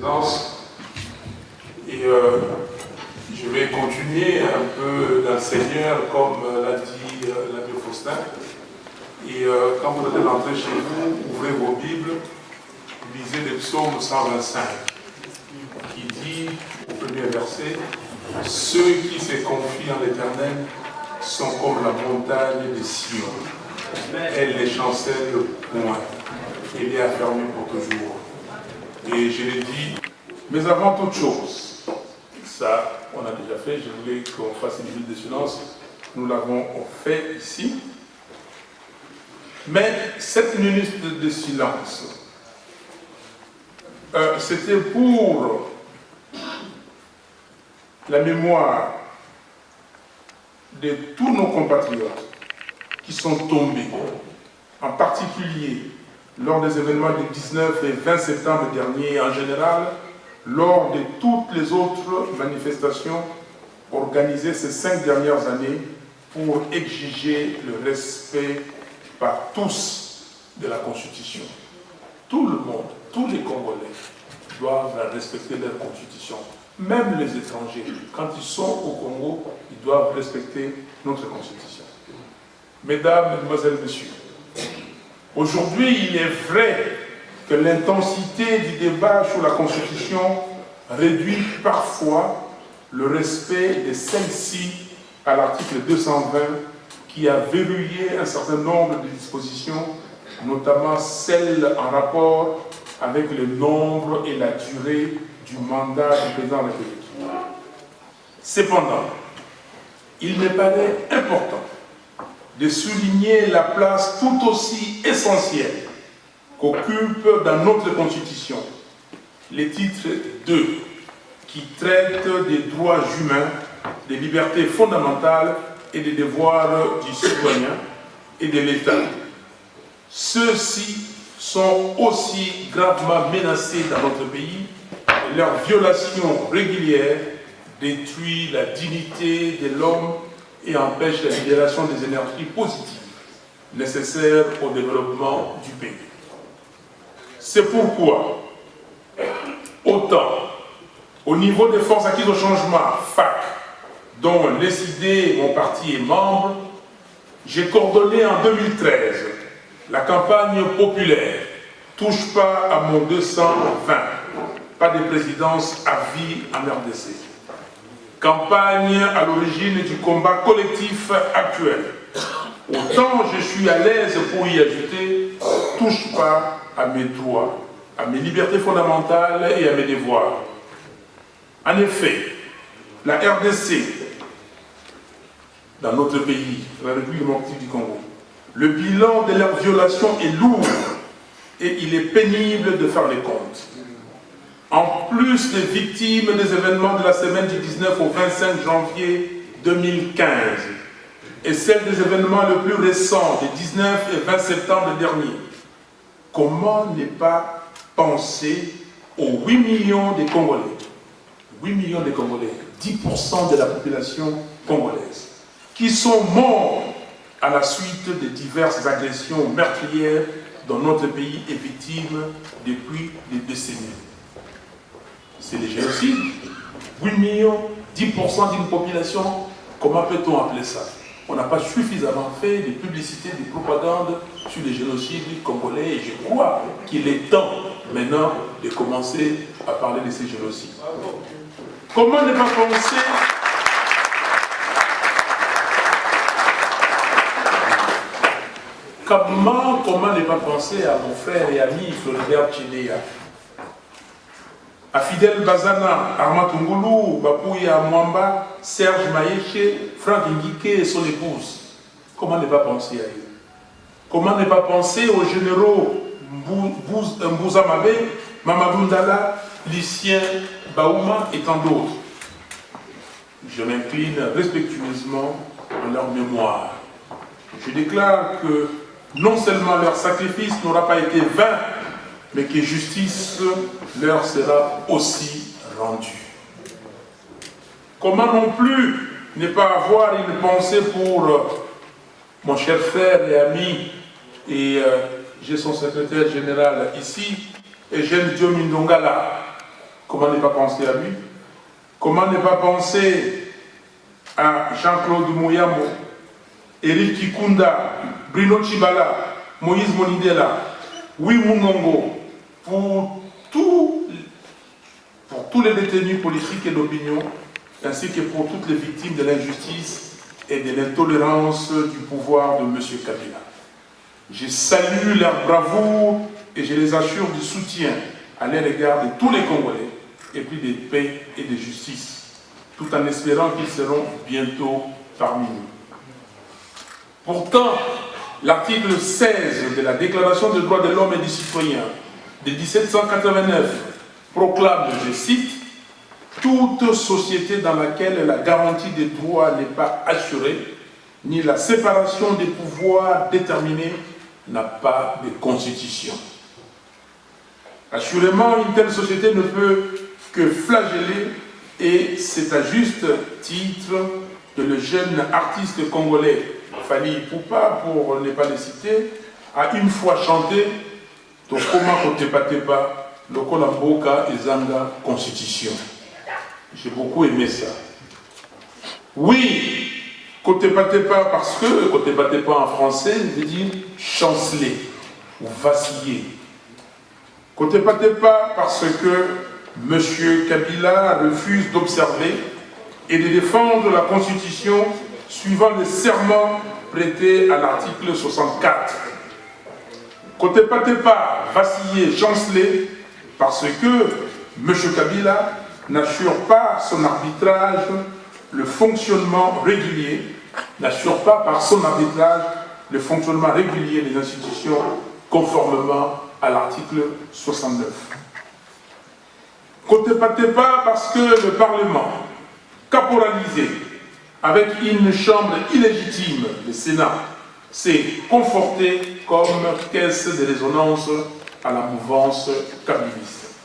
présence. Et je vais continuer un peu dans le Seigneur, comme l'a dit l'abbé Faustin. Et quand vous allez rentrer chez vous, ouvrez vos Bibles, lisez le psaume 125, qui dit au premier verset, « Ceux qui se confient en l'Éternel sont comme la montagne de Sion. Elle les chancelle point. Elle est affermie pour toujours. » Et je l'ai dit, mais avant toute chose, ça, on a déjà fait, je voulais qu'on fasse une minute de silence, nous l'avons fait ici. Mais cette minute de silence, c'était pour la mémoire de tous nos compatriotes qui sont tombés, en particulier lors des événements du 19 et 20 septembre dernier, et en général, lors de toutes les autres manifestations organisées ces 5 dernières années pour exiger le respect par tous de la Constitution. Tout le monde, tous les Congolais doivent respecter leur Constitution. Même les étrangers, quand ils sont au Congo, ils doivent respecter notre Constitution. Mesdames, Mesdemoiselles, Messieurs, aujourd'hui, il est vrai que l'intensité du débat sur la Constitution réduit parfois le respect de celle-ci à l'article 220 qui a verrouillé un certain nombre de dispositions, notamment celles en rapport avec le nombre et la durée du mandat du président de la République. Cependant, il me paraît important de souligner la place tout aussi essentielle qu'occupe dans notre Constitution le titre 2 qui traite des droits humains, des libertés fondamentales et des devoirs du citoyen et de l'État. Ceux-ci sont aussi gravement menacés dans notre pays et leur violation régulière détruit la dignité de l'homme et empêche la libération des énergies positives nécessaires au développement du pays. C'est pourquoi, autant au niveau des forces acquises au changement, FAC, dont l'SID, mon parti, est membre, j'ai coordonné en 2013 la campagne populaire « Touche pas à mon 220 », pas de présidence à vie en RDC. Campagne à l'origine du combat collectif actuel. Autant je suis à l'aise pour y ajouter « Touche pas à mes droits, à mes libertés fondamentales et à mes devoirs ». En effet, la RDC, dans notre pays, la République démocratique du Congo, le bilan de leur violation est lourd et il est pénible de faire les comptes. En plus des victimes des événements de la semaine du 19 au 25 janvier 2015 et celles des événements les plus récents des 19 et 20 septembre dernier, comment ne pas penser aux 8 millions de Congolais, 8 millions de Congolais, 10% de la population congolaise, qui sont morts à la suite de diverses agressions meurtrières dont notre pays est victime depuis des décennies. C'est le génocide. 8 millions, 10% d'une population, comment peut-on appeler ça? On n'a pas suffisamment fait de publicité, de propagande sur les génocides congolais et je crois qu'il est temps maintenant de commencer à parler de ces génocides. Comment ne pas penser Comment ne pas penser à mon frère et ami Floribert Cheléa, à Fidel Bazana, Armand Tungulu, Bapouya Mwamba, Serge Maïché, Franck Nguike et son épouse. Comment ne pas penser à eux? Comment ne pas penser aux généraux Mbouza Mabe, Mamadou Ndala, Lucien Baouma et tant d'autres? Je m'incline respectueusement en leur mémoire. Je déclare que non seulement leur sacrifice n'aura pas été vain, mais que justice leur sera aussi rendue. Comment non plus ne pas avoir une pensée pour mon cher frère et ami, et j'ai son secrétaire général ici, Eugène Diomindongala, Comment ne pas penser à lui? Comment ne pas penser à Jean-Claude Mouyambo, Eric Kikunda, Bruno Tshibala, Moïse Monidela, Wimou Ngongo, pour tous les détenus politiques et d'opinion, ainsi que pour toutes les victimes de l'injustice et de l'intolérance du pouvoir de M. Kabila. Je salue leur bravoure et je les assure du soutien à l'égard de tous les Congolais, et puis de paix et de justice, tout en espérant qu'ils seront bientôt parmi nous. Pourtant, l'article 16 de la Déclaration des droits de l'homme et du citoyen de 1789 proclame, je cite, « Toute société dans laquelle la garantie des droits n'est pas assurée, ni la séparation des pouvoirs déterminée, n'a pas de constitution. » Assurément, une telle société ne peut que flageller, et c'est à juste titre que le jeune artiste congolais Fally Ipupa, pour ne pas le citer, a une fois chanté « Tokoma kotepa tepa, lokola mboka ezanga constitution ». J'ai beaucoup aimé ça. Oui, kotepa tepa, parce que kotepa tepa en français veut dire chanceler ou vaciller. Kotepa tepa parce que M. Kabila refuse d'observer et de défendre la Constitution suivant le serment prêté à l'article 64. Kotepa tepa, vaciller, chanceler, parce que M. Kabila n'assure pas son arbitrage le fonctionnement régulier, n'assure pas par son arbitrage le fonctionnement régulier des institutions conformément à l'article 69. Kotepa tepa parce que le Parlement, caporalisé avec une chambre illégitime, le Sénat, s'est conforté comme caisse de résonance à la mouvance kabiliste.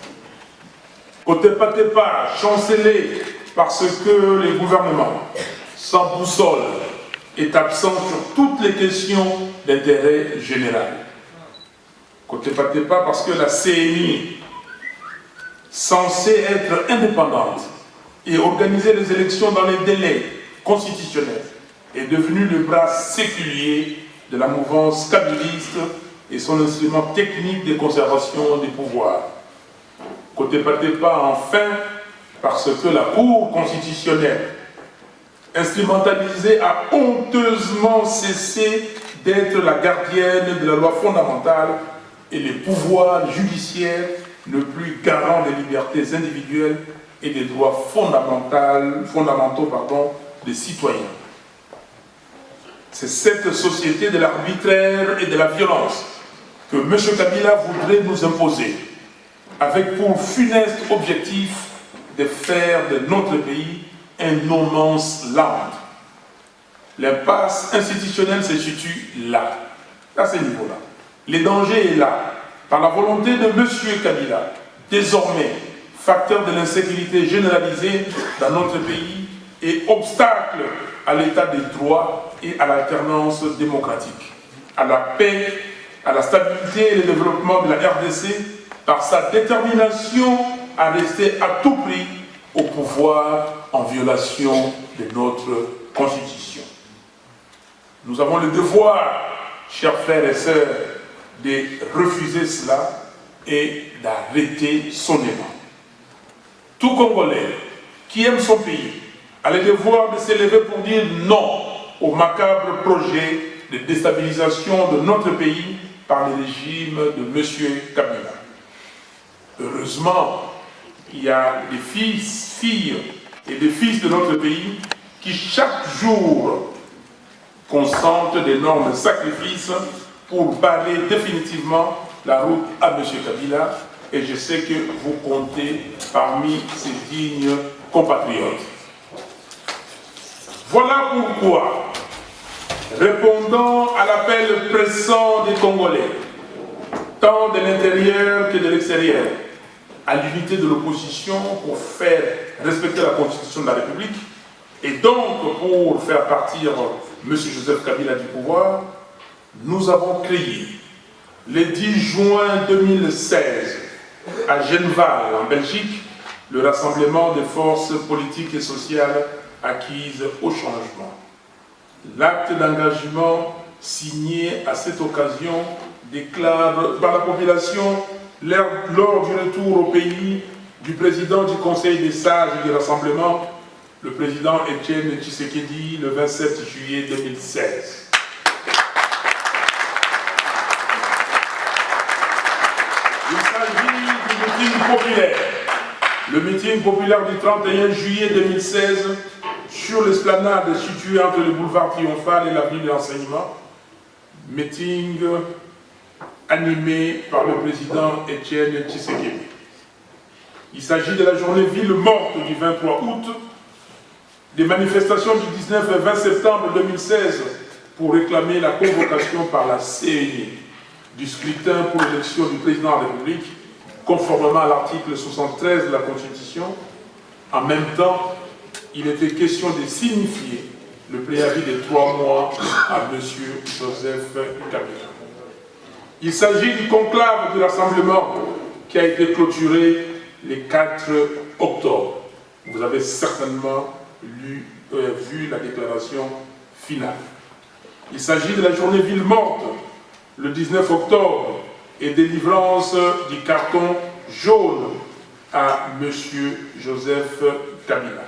Kotepa tepa, chancelé parce que le gouvernement, sans boussole, est absent sur toutes les questions d'intérêt général. Kotepa tepa parce que la CENI, censée être indépendante et organiser les élections dans les délais constitutionnels, est devenue le bras séculier de la mouvance kabiliste et son instrument technique de conservation des pouvoirs. Kotepa tepa enfin parce que la Cour constitutionnelle, instrumentalisée, a honteusement cessé d'être la gardienne de la loi fondamentale et les pouvoirs judiciaires le plus garant des libertés individuelles et des droits fondamentaux des citoyens. C'est cette société de l'arbitraire et de la violence que M. Kabila voudrait nous imposer, avec pour funeste objectif de faire de notre pays un no man's land. L'impasse institutionnelle se situe là, à ce niveau-là. Le danger est là, par la volonté de M. Kabila, désormais facteur de l'insécurité généralisée dans notre pays et obstacle à l'état des droits et à l'alternance démocratique, à la paix, à la stabilité et le développement de la RDC par sa détermination à rester à tout prix au pouvoir en violation de notre Constitution. Nous avons le devoir, chers frères et sœurs, de refuser cela et d'arrêter son aimant. Tout Congolais qui aime son pays a le devoir de s'élever pour dire non au macabre projet de déstabilisation de notre pays par le régime de M. Kabila. Heureusement, il y a des filles et des fils de notre pays qui chaque jour consentent d'énormes sacrifices pour barrer définitivement la route à M. Kabila, et je sais que vous comptez parmi ces dignes compatriotes. Voilà pourquoi, répondant à l'appel pressant des Congolais, tant de l'intérieur que de l'extérieur, à l'unité de l'opposition pour faire respecter la Constitution de la République, et donc pour faire partir M. Joseph Kabila du pouvoir, nous avons créé, le 10 juin 2016, à Genval, en Belgique, le rassemblement des forces politiques et sociales acquises au changement. L'acte d'engagement signé à cette occasion déclare par la population lors du retour au pays du président du Conseil des sages et du Rassemblement, le président Etienne Tshisekedi, le 27 juillet 2016. Il s'agit du meeting populaire. Le meeting populaire du 31 juillet 2016 sur l'esplanade située entre le boulevard Triomphal et l'avenue de l'Enseignement. Meeting animé par le président Etienne Tshisekedi. Il s'agit de la journée ville morte du 23 août, des manifestations du 19 et 20 septembre 2016 pour réclamer la convocation par la CENI du scrutin pour l'élection du président de la République, conformément à l'article 73 de la Constitution. En même temps, il était question de signifier le préavis de 3 mois à M. Joseph Kabila. Il s'agit du conclave du rassemblement qui a été clôturé le 4 octobre. Vous avez certainement vu la déclaration finale. Il s'agit de la journée ville morte, le 19 octobre, et délivrance du carton jaune à M. Joseph Kabila.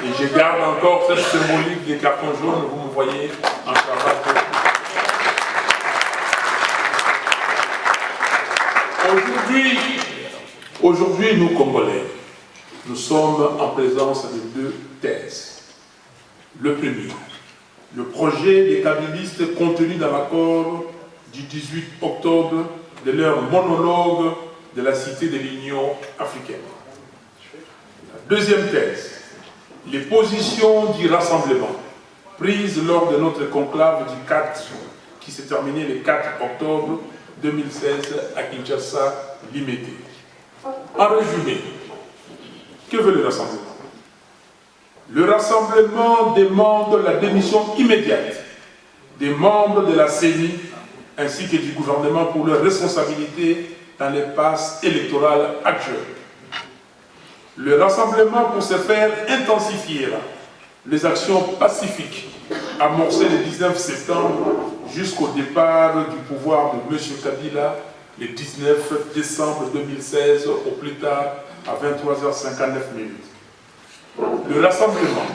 Et je garde encore cette symbolique des cartons jaunes, vous me voyez en cravate. Aujourd'hui, nous, Congolais, nous sommes en présence de 2 thèses. Le premier, le projet des kabylistes contenu dans l'accord du 18 octobre de leur monologue de la Cité de l'Union africaine. La deuxième thèse, les positions du rassemblement prises lors de notre conclave du 4, qui s'est terminé le 4 octobre 2016 à Kinshasa, Limité. En résumé, que veut le rassemblement? Le rassemblement demande la démission immédiate des membres de la CENI ainsi que du gouvernement pour leurs responsabilités dans les passes électorales actuelles. Le rassemblement, pour ce faire, intensifiera les actions pacifiques amorcées le 19 septembre jusqu'au départ du pouvoir de M. Kabila le 19 décembre 2016, au plus tard à 23h59. Le rassemblement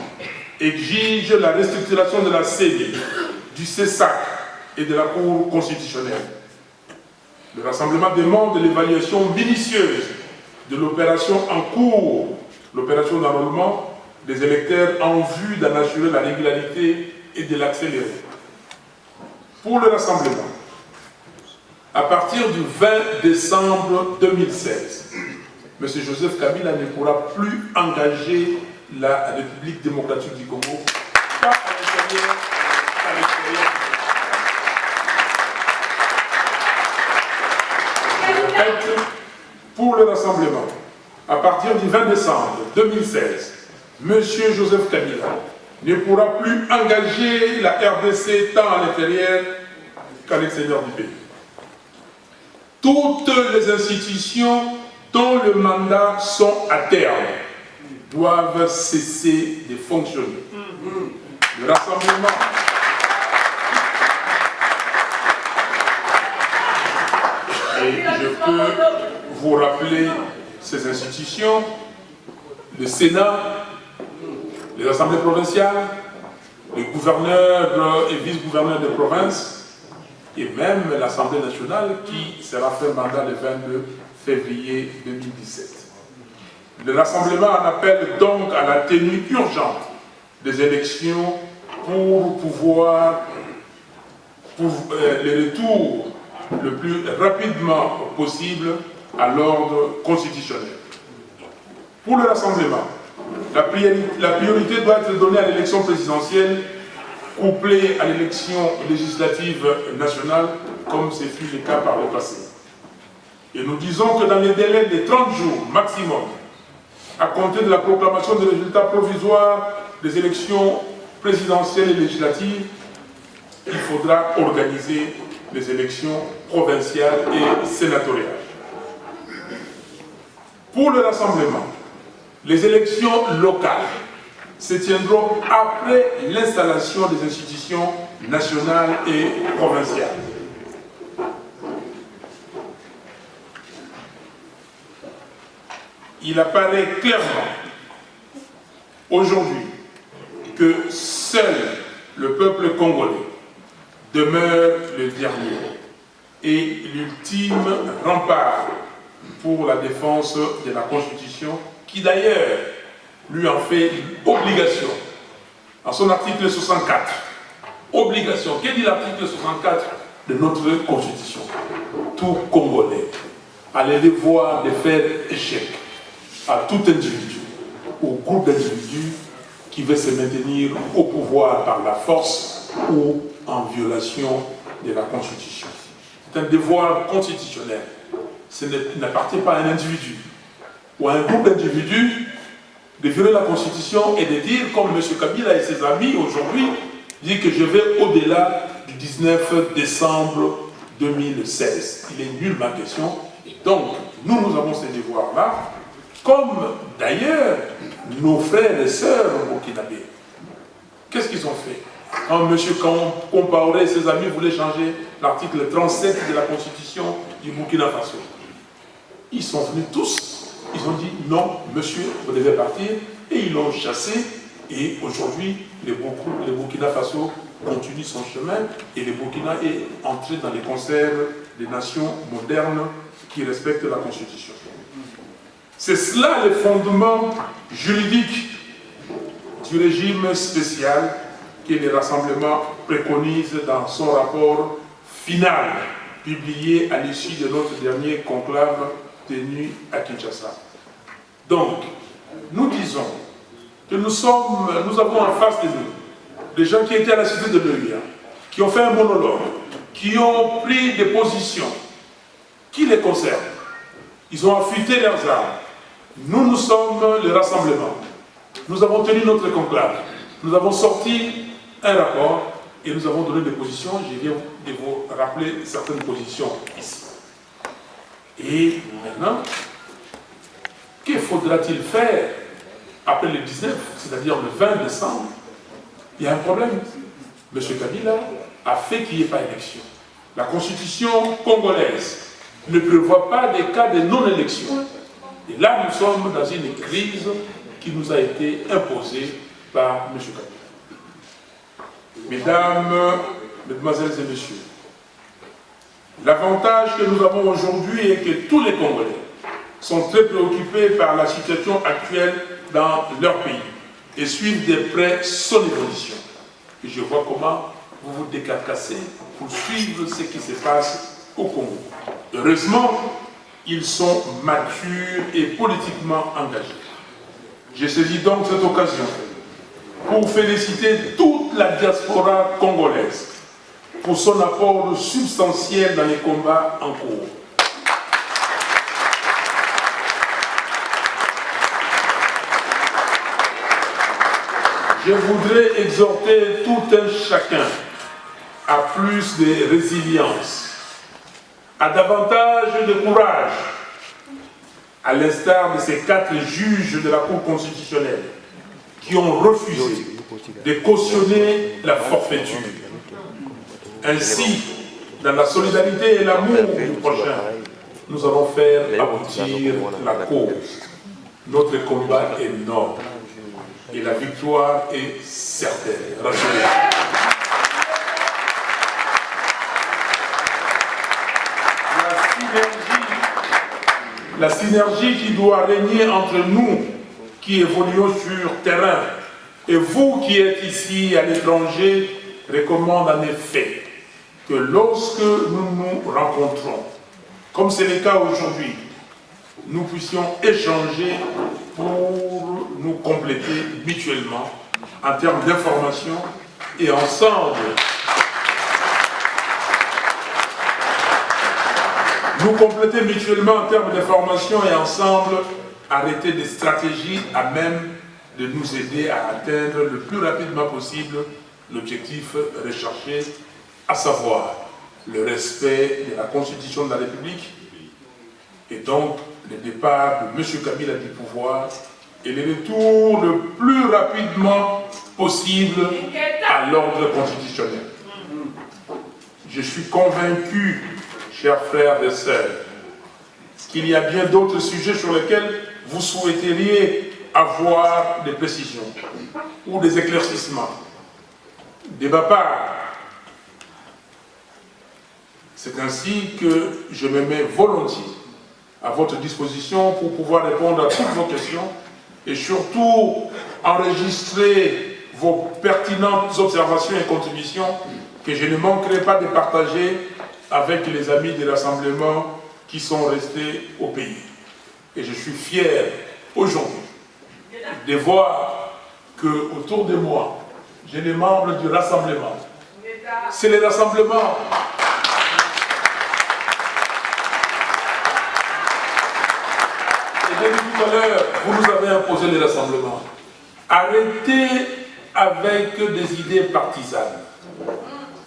exige la restructuration de la CENI, du CESAC et de la Cour constitutionnelle. Le rassemblement demande l'évaluation minutieuse de l'opération en cours, l'opération d'enrôlement des électeurs en vue d'en assurer la régularité et de l'accélérer. Pour le rassemblement, à partir du 20 décembre 2016, M. Joseph Kabila ne pourra plus engager la République démocratique du Congo, pas à l'intérieur, à l'extérieur. Je répète, pour le rassemblement, à partir du 20 décembre 2016, M. Joseph Kabila ne pourra plus engager la RDC tant à l'intérieur qu'à l'extérieur du pays. Toutes les institutions dont le mandat sont à terme doivent cesser de fonctionner. Le rassemblement et je peux vous rappeler ces institutions, le Sénat, les assemblées provinciales, les gouverneurs et vice-gouverneurs de province, et même l'Assemblée nationale qui sera fait mandat le 22 février 2017. Le rassemblement en appelle donc à la tenue urgente des élections pour pouvoir le retour le plus rapidement possible à l'ordre constitutionnel. Pour le rassemblement, la priorité doit être donnée à l'élection présidentielle couplée à l'élection législative nationale, comme ce fut le cas par le passé. Et nous disons que dans les délais de 30 jours maximum, à compter de la proclamation des résultats provisoires des élections présidentielles et législatives, il faudra organiser les élections provinciales et sénatoriales. Pour le Rassemblement, les élections locales se tiendront après l'installation des institutions nationales et provinciales. Il apparaît clairement aujourd'hui que seul le peuple congolais demeure le dernier et l'ultime rempart pour la défense de la Constitution, qui d'ailleurs lui en fait une obligation. En son article 64, obligation. Que dit l'article 64 de notre Constitution? Tout Congolais a le devoir de faire échec à tout individu ou groupe d'individus qui veut se maintenir au pouvoir par la force ou en violation de la Constitution. C'est un devoir constitutionnel. Ce n'appartient pas à un individu ou à un groupe d'individus de violer la Constitution et de dire, comme M. Kabila et ses amis aujourd'hui, dit que je vais au-delà du 19 décembre 2016. Il est nullement question. Et donc, nous avons ces devoirs-là, comme d'ailleurs nos frères et sœurs burkinabés. Qu'est-ce qu'ils ont fait? Quand M. Compaoré et ses amis voulaient changer l'article 37 de la Constitution du Burkina Faso, ils sont venus tous, ils ont dit non, monsieur, vous devez partir, et ils l'ont chassé, et aujourd'hui, le Burkina Faso continue son chemin, et le Burkina est entré dans les concerts des nations modernes qui respectent la Constitution. C'est cela le fondement juridique du régime spécial que le Rassemblement préconise dans son rapport final, publié à l'issue de notre dernier conclave tenu à Kinshasa. Donc, nous disons que nous avons en face de nous des gens qui étaient à la cité de l'OUA, qui ont fait un monologue, qui ont pris des positions qui les concernent. Ils ont affûté leurs armes. Nous sommes le Rassemblement. Nous avons tenu notre conclave. Nous avons sorti un rapport et nous avons donné des positions. Je viens de vous rappeler certaines positions ici. Et maintenant, que faudra-t-il faire après le 19, c'est-à-dire le 20 décembre? Il y a un problème. M. Kabila a fait qu'il n'y ait pas d'élection. La Constitution congolaise ne prévoit pas des cas de non-élection. Et là, nous sommes dans une crise qui nous a été imposée par M. Kabila. Mesdames, Mesdemoiselles et Messieurs, l'avantage que nous avons aujourd'hui est que tous les Congolais sont très préoccupés par la situation actuelle dans leur pays et suivent de près son évolution. Et je vois comment vous vous décarcassez pour suivre ce qui se passe au Congo. Heureusement, ils sont matures et politiquement engagés. Je saisis donc cette occasion pour féliciter toute la diaspora congolaise pour son apport substantiel dans les combats en cours. Je voudrais exhorter tout un chacun à plus de résilience, à davantage de courage, à l'instar de ces 4 juges de la Cour constitutionnelle qui ont refusé de cautionner la forfaiture. Ainsi, dans la solidarité et l'amour du prochain, nous allons faire aboutir la cause. Notre combat est noble et la victoire est certaine. Rassurez-vous. La synergie qui doit régner entre nous qui évoluons sur terrain et vous qui êtes ici à l'étranger recommande en effet que lorsque nous nous rencontrons, comme c'est le cas aujourd'hui, nous puissions échanger pour nous compléter mutuellement en termes d'information et ensemble nous compléter mutuellement en termes d'information et ensemble arrêter des stratégies à même de nous aider à atteindre le plus rapidement possible l'objectif recherché, à savoir le respect de la Constitution de la République et donc le départ de M. Kabila du pouvoir et le retour le plus rapidement possible à l'ordre constitutionnel. Je suis convaincu, chers frères et sœurs, qu'il y a bien d'autres sujets sur lesquels vous souhaiteriez avoir des précisions ou des éclaircissements. De ma part, c'est ainsi que je me mets volontiers à votre disposition pour pouvoir répondre à toutes vos questions et surtout enregistrer vos pertinentes observations et contributions que je ne manquerai pas de partager avec les amis de Rassemblement qui sont restés au pays. Et je suis fier aujourd'hui de voir qu'autour de moi, j'ai les membres du Rassemblement. C'est le Rassemblement. Et depuis tout à l'heure, vous nous avez imposé le Rassemblement. Arrêtez avec des idées partisanes.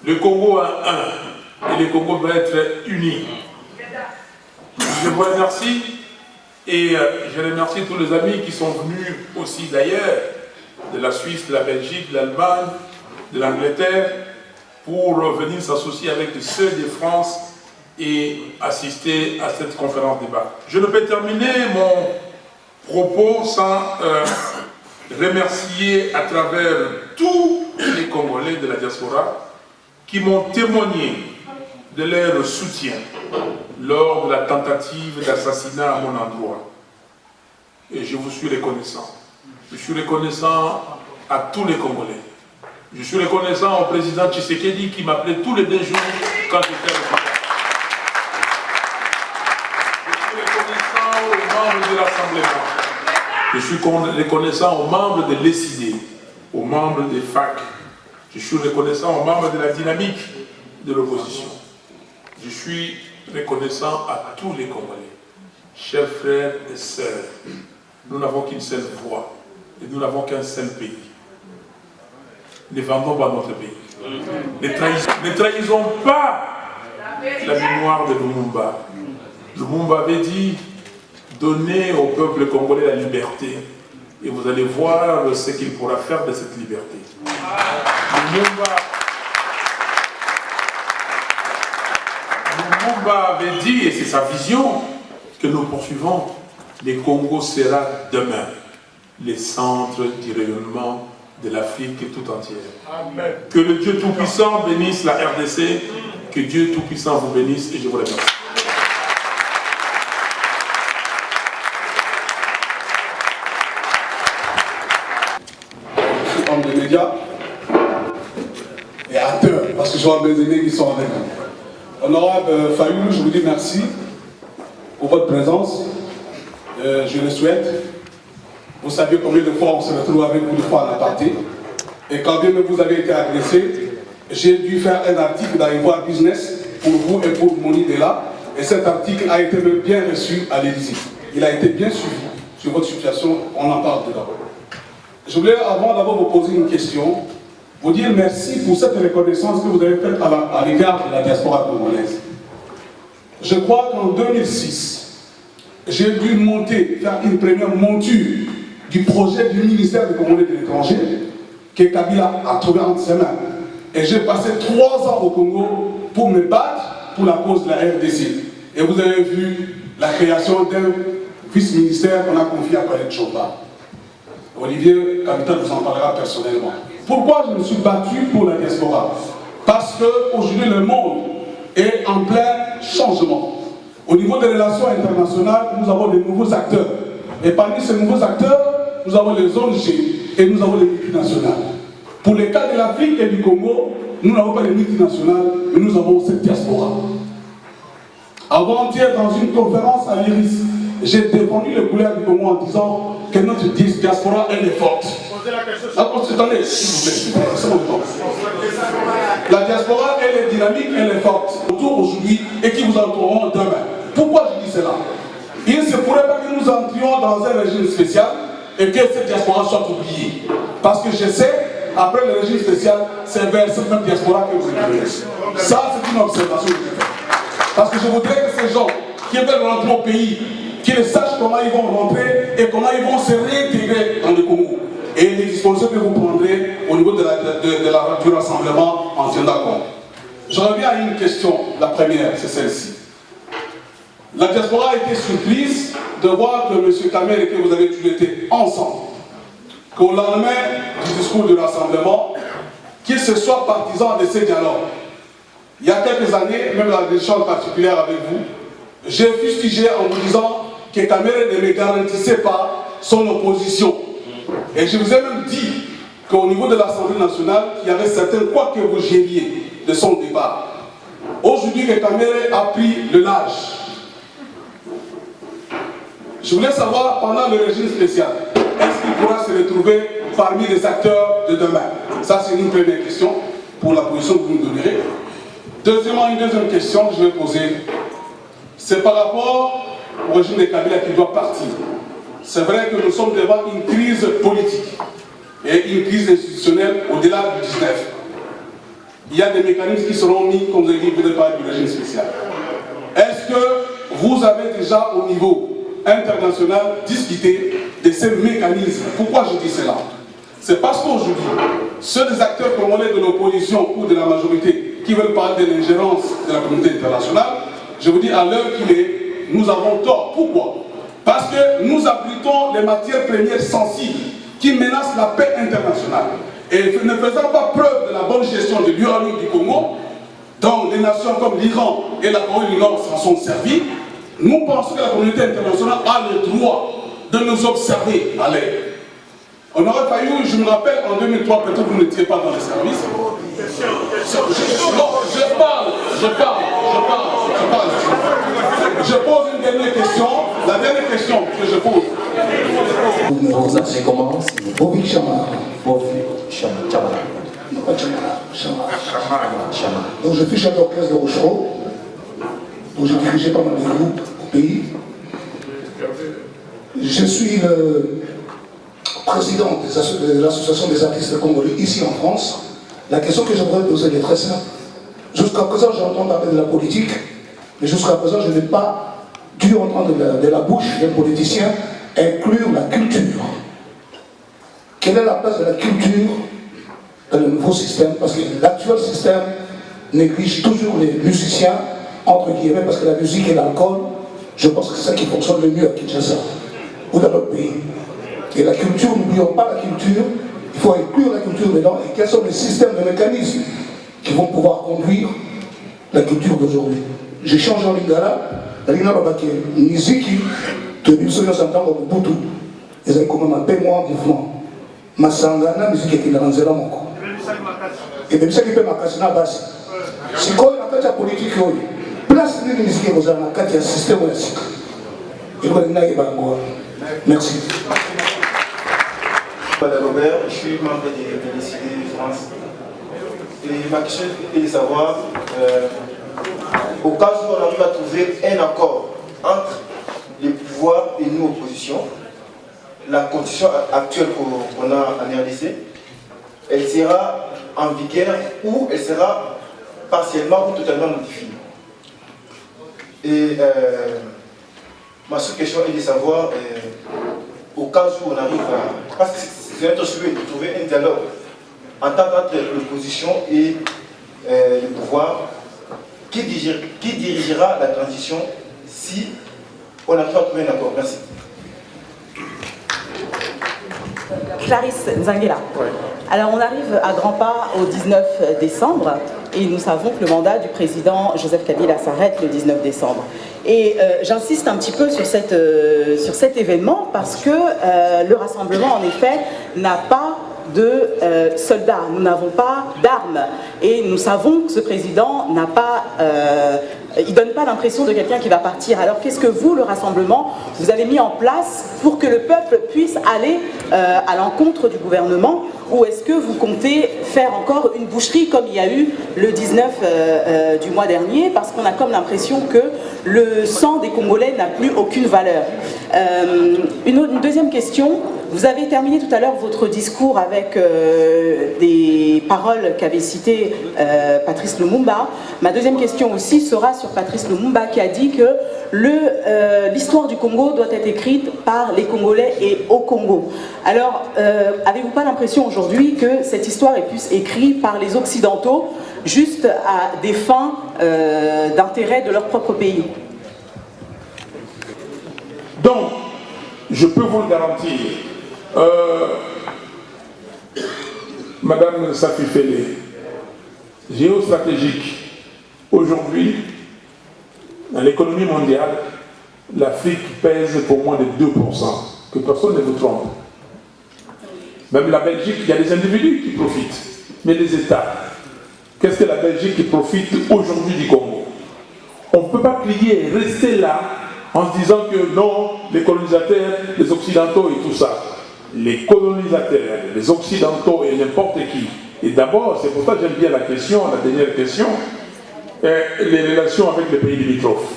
Le Congo a un, et le Congo doit être uni. Je vous remercie, et je remercie tous les amis qui sont venus aussi d'ailleurs, de la Suisse, de la Belgique, de l'Allemagne, de l'Angleterre, pour venir s'associer avec ceux de France et assister à cette conférence débat. Je ne peux terminer mon propos sans remercier à travers tous les Congolais de la diaspora qui m'ont témoigné de leur soutien lors de la tentative d'assassinat à mon endroit. Et je vous suis reconnaissant. Je suis reconnaissant à tous les Congolais. Je suis reconnaissant au président Tshisekedi qui m'appelait tous les 2 jours quand j'étais à l'hôpital. Je suis reconnaissant aux membres de l'Assemblement. Je suis reconnaissant aux membres de l'ECID, aux membres des FAC. Je suis reconnaissant aux membres de la dynamique de l'opposition. Je suis reconnaissant à tous les Congolais. Chers frères et sœurs, nous n'avons qu'une seule voix et nous n'avons qu'un seul pays. Ne vendons pas notre pays. Ne trahissons pas la mémoire de Lumumba. Lumumba avait dit « Donnez au peuple congolais la liberté et vous allez voir ce qu'il pourra faire de cette liberté. » Lumumba avait dit, et c'est sa vision, que nous poursuivons, le Congo sera demain le centre du rayonnement de l'Afrique tout entière. Amen. Que le Dieu Tout-Puissant bénisse la RDC, que Dieu Tout-Puissant vous bénisse et je vous remercie. Homme des médias et acteurs, parce que je vois mes aînés qui sont avec nous. Honorable Fayulu, je vous dis merci pour votre présence. Je le souhaite. Vous savez combien de fois on se retrouve avec vous, de fois en aparté. Et quand bien vous avez été agressé, j'ai dû faire un article dans Ivoire Business pour vous et pour Moni Dela. Et cet article a été bien reçu à l'Élysée. Il a été bien suivi sur votre situation, on en parle dedans. Je voulais, avant d'abord vous poser une question, vous dire merci pour cette reconnaissance que vous avez faite à l'égard de la diaspora congolaise. Je crois qu'en 2006, j'ai dû faire une première monture du projet du ministère des Congolais de l'étranger que Kabila a trouvé entre ses mains. Et j'ai passé 3 ans au Congo pour me battre pour la cause de la RDC. Et vous avez vu la création d'un vice-ministère qu'on a confié à Khaled Chomba. Olivier Capital vous en parlera personnellement. Pourquoi je me suis battu pour la diaspora? Parce qu'aujourd'hui le monde est en plein changement. Au niveau des relations internationales, nous avons de nouveaux acteurs. Et parmi ces nouveaux acteurs, nous avons les ONG et nous avons les multinationales. Pour les cas de l'Afrique et du Congo, nous n'avons pas les multinationales, mais nous avons cette diaspora. Avant-hier, dans une conférence à l'IRIS, j'ai défendu les couleurs du Congo en disant que notre diaspora, elle est forte. Attendez, s'il vous plaît, c'est mon temps. La diaspora, elle est dynamique, elle est forte. Autour aujourd'hui et qui vous entoureront demain. Pourquoi je dis cela? Il ne se pourrait pas que nous entrions dans un régime spécial et que cette diaspora soit oubliée. Parce que je sais après le régime spécial, c'est vers certaines diasporas que vous écrivez. Ça, c'est une observation que je fais. Parce que je voudrais que ces gens qui veulent rentrer au pays, qu'ils sachent comment ils vont rentrer et comment ils vont se réintégrer dans le Congo. Et les dispositions que vous prendrez au niveau du rassemblement en tiendra compte. Je reviens à une question, la première, c'est celle-ci. La diaspora a été surprise de voir que M. Kamer et que vous avez tous été ensemble, qu'au lendemain du discours du rassemblement, qu'ils se soient partisans de ces dialogues. Il y a quelques années, même dans des échanges particulières avec vous, j'ai fustigé en vous disant que Kamer ne me garantissait pas son opposition. Et je vous ai même dit qu'au niveau de l'Assemblée nationale, il y avait certains, quoi que vous gériez de son départ. Aujourd'hui, que Kamer a pris le large. Je voulais savoir, pendant le régime spécial, est-ce qu'il pourra se retrouver parmi les acteurs de demain? Ça, c'est une première question pour la position que vous nous donnerez. Deuxièmement, une deuxième question que je vais poser, c'est par rapport au régime de Kabila qui doit partir. C'est vrai que nous sommes devant une crise politique et une crise institutionnelle au-delà du 19. Il y a des mécanismes qui seront mis, comme vous avez dit, vous avez parlé du régime spécial. Est-ce que vous avez déjà au niveau international discuté de ces mécanismes? Pourquoi je dis cela? C'est parce qu'aujourd'hui, ceux des acteurs congolais de l'opposition ou de la majorité qui veulent parler de l'ingérence de la communauté internationale, je vous dis à l'heure qu'il est, nous avons tort. Pourquoi? Parce que nous abritons les matières premières sensibles qui menacent la paix internationale. Et ne faisant pas preuve de la bonne gestion de l'uranium du Congo, dont des nations comme l'Iran et la Corée du Nord s'en sont servies, nous pensons que la communauté internationale a le droit de nous observer à l'aide. Honorable Fayou, je me rappelle en 2003, peut-être que vous n'étiez pas dans les services. Non, je parle. Je pose une dernière question. La dernière question que je pose. Vous vous appelez comment? Bovik Chamara. Bovik Chamara. Non, pas Chamara. Chamara. Donc je suis chef d'orchestre de Rochereau. Donc j'ai dirigé pas mal de groupes au pays. Je suis le président de l'association des artistes congolais ici en France. La question que je voudrais poser est très simple. Jusqu'à présent, j'entends parler de la politique, mais jusqu'à présent, je n'ai pas dû entendre de la bouche d'un politicien inclure la culture. Quelle est la place de la culture dans le nouveau système? Parce que l'actuel système néglige toujours les musiciens, entre guillemets, parce que la musique et l'alcool, je pense que c'est ça qui fonctionne le mieux à Kinshasa ou dans notre pays. Et la culture, n'oublions pas la culture, il faut inclure la culture dedans. Et quels sont les systèmes de mécanismes qui vont pouvoir conduire la culture d'aujourd'hui? J'ai changé en lingala, la lingala baké, Niziki, de Nibsoyo Santango Mobutu, ils avaient quand même un paiement en mouvement. Masangana, musique qui est dans Zéla Moko. Et même ça qui peut m'accaser dans la base. C'est quoi la politique? Place de musique qui est dans un système de musique. Et vous avez merci. Madame Robert, je suis membre de l'ICD de France. Et ma question est de savoir, au cas où on arrive à trouver un accord entre les pouvoirs et nous, opposition, la constitution actuelle qu'on a en RDC, elle sera en vigueur ou elle sera partiellement ou totalement modifiée. Et ma seule question est de savoir, au cas où on arrive à... Parce que c'est notre souhait de trouver un dialogue entre l'opposition et le pouvoir qui dirigera la transition si on arrive à trouver un accord. Merci. Clarisse Nzanguela. Ouais. Alors on arrive à grands pas au 19 décembre et nous savons que le mandat du président Joseph Kabila s'arrête le 19 décembre. Et j'insiste un petit peu sur cet événement parce que le rassemblement en effet n'a pas de soldats, nous n'avons pas d'armes et nous savons que ce président n'a pas, il ne donne pas l'impression de quelqu'un qui va partir. Alors qu'est-ce que vous, le rassemblement, vous avez mis en place pour que le peuple puisse aller à l'encontre du gouvernement, ou est-ce que vous comptez faire encore une boucherie comme il y a eu le 19 du mois dernier, parce qu'on a comme l'impression que le sang des Congolais n'a plus aucune valeur. Une deuxième question, Vous avez terminé tout à l'heure votre discours avec des paroles qu'avait citées Patrice Lumumba. Ma deuxième question aussi sera sur Patrice Lumumba qui a dit que l'histoire du Congo doit être écrite par les Congolais et au Congo. Alors, avez-vous pas l'impression aujourd'hui que cette histoire est plus écrite par les Occidentaux juste à des fins d'intérêt de leur propre pays? Donc, je peux vous le garantir, Madame Safi Fele, géostratégique, aujourd'hui, dans l'économie mondiale, l'Afrique pèse pour moins de 2%, que personne ne vous trompe. Même la Belgique, il y a des individus qui profitent, mais les États, qu'est-ce que la Belgique qui profite aujourd'hui du Congo? On ne peut pas plier et rester là en se disant que non, les colonisateurs, les Occidentaux et tout ça. Les colonisateurs, les Occidentaux et n'importe qui. Et d'abord, c'est pour ça que j'aime bien la question, la dernière question, les relations avec les pays limitrophes.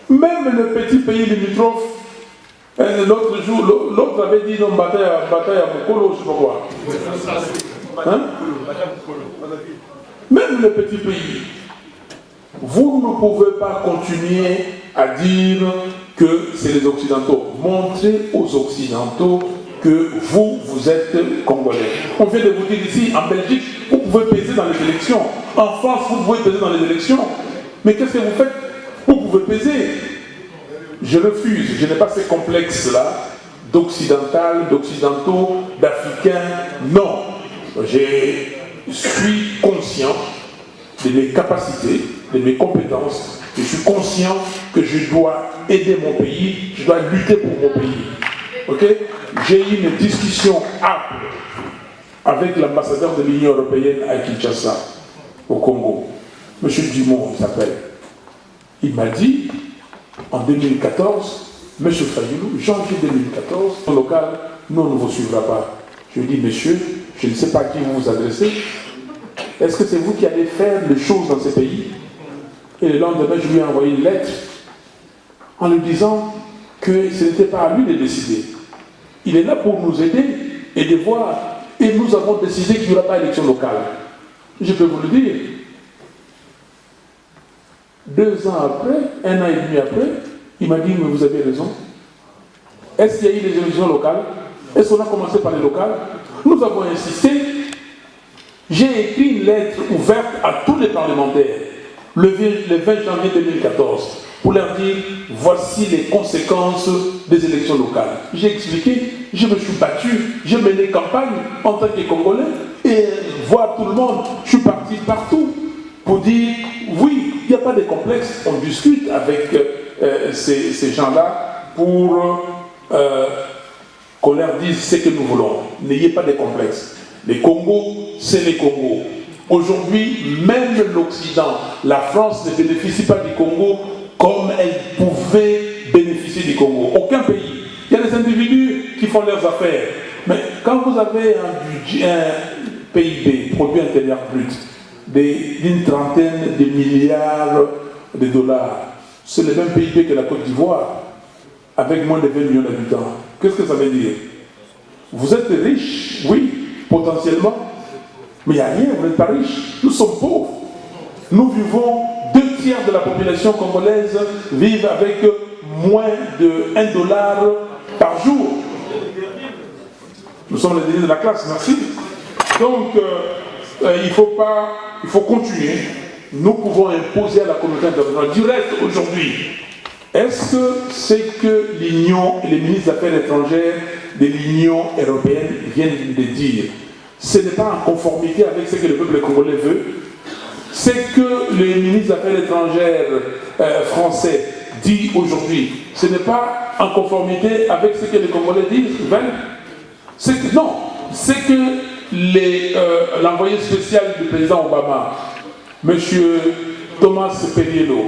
Même le petit pays limitrophe, l'autre jour, l'autre avait dit non, bataille à Mokolo, je ne sais pas quoi. Hein? Même le petit pays. Vous ne pouvez pas continuer à dire que c'est les Occidentaux. Montrez aux Occidentaux que vous êtes Congolais. On vient de vous dire ici, en Belgique, vous pouvez peser dans les élections. En France, vous pouvez peser dans les élections. Mais qu'est-ce que vous faites? Vous pouvez peser. Je refuse. Je n'ai pas ces complexes-là d'occidental, d'occidentaux, d'africains. Non. Je suis conscient de mes capacités, de mes compétences. Je suis conscient que je dois aider mon pays, je dois lutter pour mon pays. Ok? J'ai eu une discussion âpre avec l'ambassadeur de l'Union européenne à Kinshasa, au Congo. Monsieur Dumont, il s'appelle. Il m'a dit, en 2014, Monsieur Fayulu, janvier 2014, au local, nous, on ne vous suivra pas. Je lui ai dit, monsieur, je ne sais pas à qui vous vous adressez. Est-ce que c'est vous qui allez faire les choses dans ces pays? Et le lendemain, je lui ai envoyé une lettre en lui disant que ce n'était pas à lui de décider. Il est là pour nous aider et de voir. Et nous avons décidé qu'il n'y aura pas d'élection locale. Je peux vous le dire. 2 ans après, 1 an et demi après, il m'a dit, mais vous avez raison. Est-ce qu'il y a eu des élections locales? Est-ce qu'on a commencé par les locales? Nous avons insisté. J'ai écrit une lettre ouverte à tous les parlementaires le 20 janvier 2014 pour leur dire voici les conséquences des élections locales. J'ai expliqué, je me suis battu, j'ai mené campagne en tant que Congolais et voir tout le monde, je suis parti partout pour dire oui, il n'y a pas de complexe, on discute avec ces gens-là pour qu'on leur dise ce que nous voulons. N'ayez pas de complexe. Les Congos, c'est les Congos. Aujourd'hui, même l'Occident, la France ne bénéficie pas du Congo comme elle pouvait bénéficier du Congo. Aucun pays. Il y a des individus qui font leurs affaires. Mais quand vous avez un PIB, produit intérieur brut, d'une trentaine de milliards de dollars, c'est le même PIB que la Côte d'Ivoire, avec moins de 20 millions d'habitants. Qu'est-ce que ça veut dire? Vous êtes riche, oui, potentiellement, mais il n'y a rien, vous n'êtes pas riche. Nous sommes pauvres. Nous vivons, 2/3 de la population congolaise vivent avec moins de $1 par jour. Nous sommes les derniers de la classe, merci. Donc, il faut continuer. Nous pouvons imposer à la communauté internationale. Du reste, aujourd'hui, est-ce que c'est que l'Union et les ministres des Affaires étrangères de l'Union européenne viennent de dire? Ce n'est pas en conformité avec ce que le peuple congolais veut. C'est que les ministres des Affaires étrangères français dit aujourd'hui, ce n'est pas en conformité avec ce que les Congolais disent, non, c'est que l'envoyé spécial du président Obama, M. Thomas Perriello,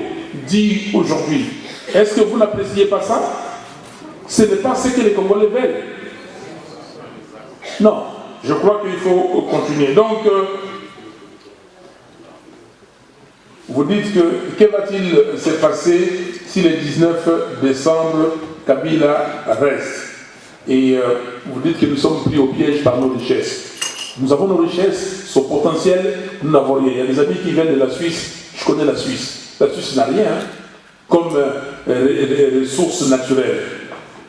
dit aujourd'hui, est-ce que vous n'appréciez pas ça? Ce n'est pas ce que les Congolais veulent. Non, je crois qu'il faut continuer. Donc, vous dites que va-t-il se passer si le 19 décembre, Kabila reste? Et vous dites que nous sommes pris au piège par nos richesses. Nous avons nos richesses, son potentiel, nous n'avons rien. Il y a des amis qui viennent de la Suisse, je connais la Suisse. La Suisse n'a rien comme ressources naturelles.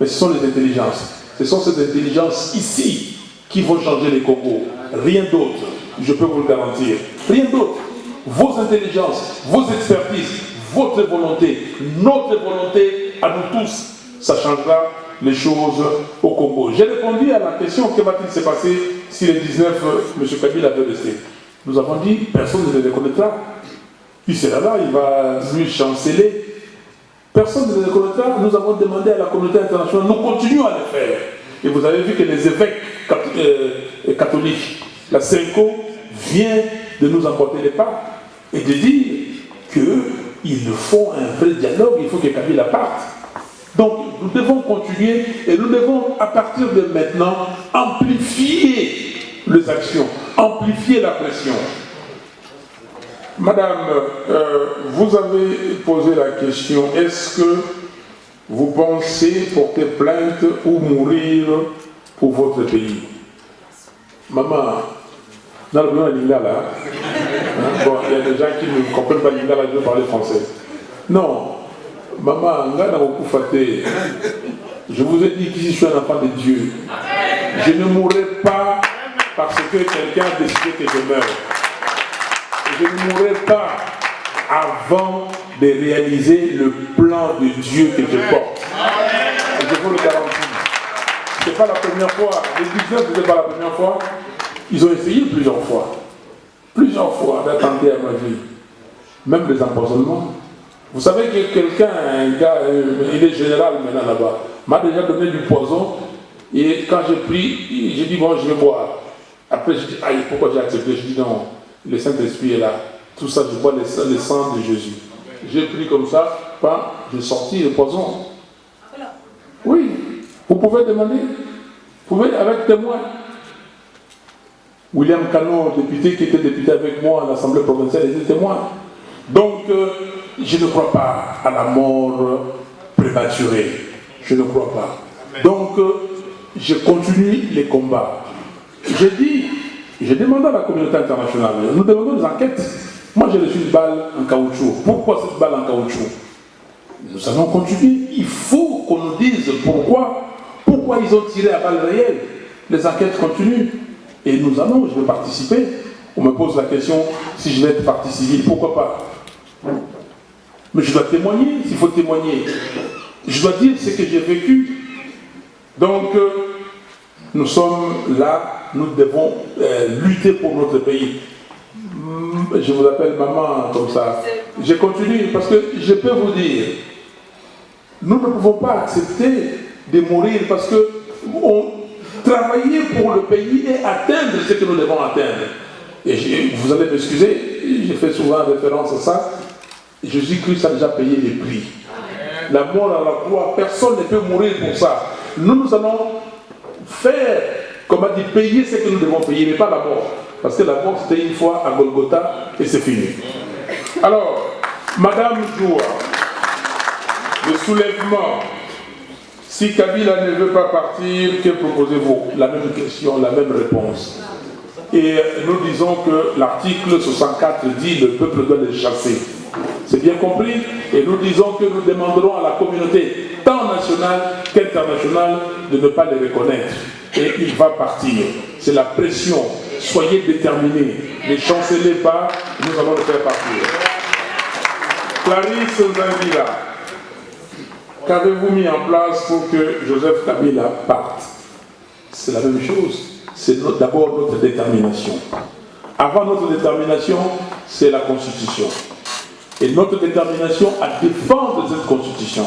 Mais ce sont les intelligences. Ce sont ces intelligences ici qui vont changer les Congos. Rien d'autre, je peux vous le garantir. Rien d'autre. Vos intelligences, vos expertises, votre volonté, notre volonté, à nous tous, ça changera les choses au Congo. J'ai répondu à la question, que va-t-il se passer si les 19, M. Kabila veut rester? Nous avons dit, personne ne les reconnaîtra. Puis c'est là, il va lui chanceler. Personne ne les reconnaîtra. Nous avons demandé à la communauté internationale, nous continuons à le faire. Et vous avez vu que les évêques catholiques, la CENCO, vient de nous emporter les pas et de dire qu'il faut un vrai dialogue, il faut que Kabila parte. Donc nous devons continuer et nous devons à partir de maintenant amplifier les actions, amplifier la pression. Madame, vous avez posé la question, est-ce que vous pensez porter plainte ou mourir pour votre pays? Maman, dans le bureau de Lingala, bon, il y a des gens qui ne comprennent pas Lingala, je veux parler français. Non, maman, je vous ai dit que je suis un enfant de Dieu. Je ne mourrai pas parce que quelqu'un a décidé que je meure. Je ne mourrai pas avant de réaliser le plan de Dieu que je porte. Et je vous le garantis. Ce n'est pas la première fois. Les 19, ce n'est pas la première fois. Ils ont essayé plusieurs fois d'attenter à ma vie. Même des empoisonnements. Vous savez que quelqu'un, un gars, il est général maintenant là-bas, m'a déjà donné du poison. Et quand j'ai pris, j'ai dit bon, je vais boire. Après, je dis aïe, pourquoi j'ai accepté? Je dis non, le Saint-Esprit est là. Tout ça, je bois le sang de Jésus. J'ai pris comme ça, j'ai sorti le poison. Oui, vous pouvez demander. Vous pouvez avec témoin. William Cano, député qui était député avec moi à l'Assemblée provinciale, était témoin. Donc, je ne crois pas à la mort prématurée. Je ne crois pas. Donc, je continue les combats. J'ai demandé à la communauté internationale, nous demandons des enquêtes. Moi, j'ai reçu une balle en caoutchouc. Pourquoi cette balle en caoutchouc? Nous allons continuer. Il faut qu'on nous dise pourquoi ils ont tiré à balles réelles. Les enquêtes continuent. Et je vais participer. On me pose la question, si je vais être partie civile, pourquoi pas? Mais je dois témoigner, s'il faut témoigner. Je dois dire ce que j'ai vécu. Donc, nous sommes là, nous devons lutter pour notre pays. Je vous appelle maman comme ça. Je continue parce que je peux vous dire, nous ne pouvons pas accepter de mourir parce que travailler pour le pays et atteindre ce que nous devons atteindre. Et vous allez m'excuser, je fais souvent référence à ça. Jésus-Christ a déjà payé les prix. La mort à la croix, personne ne peut mourir pour ça. Nous allons faire, comme a dit, payer ce que nous devons payer, mais pas la mort. Parce que la mort, c'était une fois à Golgotha et c'est fini. Alors, Madame Joua, le soulèvement, si Kabila ne veut pas partir, que proposez-vous? La même question, la même réponse. Et nous disons que l'article 64 dit le peuple doit les chasser. C'est bien compris? Et nous disons que nous demanderons à la communauté, tant nationale qu'internationale, de ne pas les reconnaître. Et il va partir. C'est la pression. Soyez déterminés. Ne chancelez pas, nous allons le faire partir. Clarisse Nzangila, qu'avez-vous mis en place pour que Joseph Kabila parte? C'est la même chose. C'est d'abord notre détermination. Avant notre détermination, c'est la Constitution. Et notre détermination à défendre cette Constitution.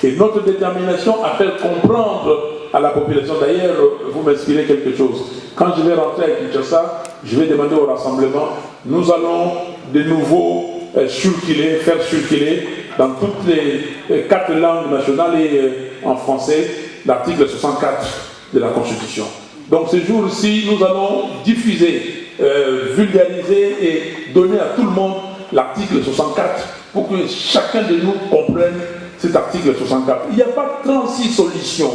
Et notre détermination à faire comprendre à la population. D'ailleurs, vous m'inspirez quelque chose. Quand je vais rentrer à Kinshasa, je vais demander au rassemblement, nous allons de nouveau faire circuler dans toutes les 4 langues nationales et en français l'article 64 de la Constitution. Donc ce jour-ci, nous allons diffuser, vulgariser et donner à tout le monde l'article 64 pour que chacun de nous comprenne cet article 64. Il n'y a pas 36 solutions.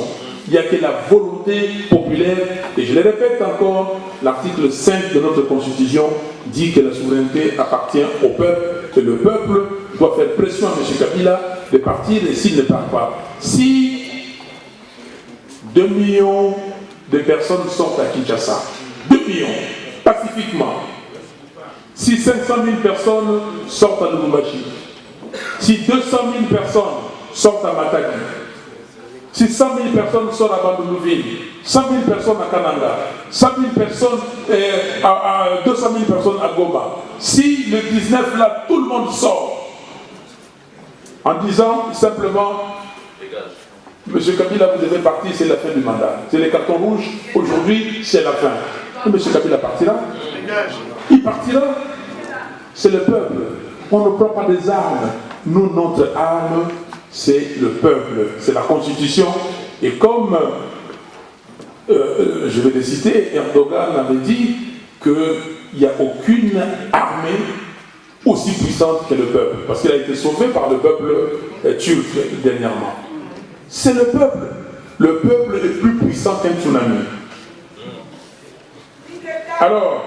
il n'y a que la volonté populaire. Et je le répète encore, l'article 5 de notre Constitution dit que la souveraineté appartient au peuple, et le peuple doit faire pression à M. Kabila de partir, et s'il ne part pas. Si 2 millions de personnes sortent à Kinshasa, 2 millions, pacifiquement, si 500 000 personnes sortent à Lubumbashi, si 200 000 personnes sortent à Matadi, si 100 000 personnes sortent à Bandounouville, 100 000 personnes à Kananga, 100 000 personnes, 200 000 personnes à Goma, si le 19 là, tout le monde sort, en disant simplement, Monsieur Kabila, vous devez partir, c'est la fin du mandat. C'est les cartons rouges, aujourd'hui, c'est la fin. Et Monsieur Kabila partira. Il partira. C'est le peuple. On ne prend pas des armes. Nous, notre arme, c'est le peuple. C'est la Constitution. Et comme, je vais les citer, Erdogan avait dit qu'il n'y a aucune armée aussi puissante que le peuple. Parce qu'il a été sauvé par le peuple turc dernièrement. C'est le peuple. Le peuple est plus puissant qu'un tsunami. Alors,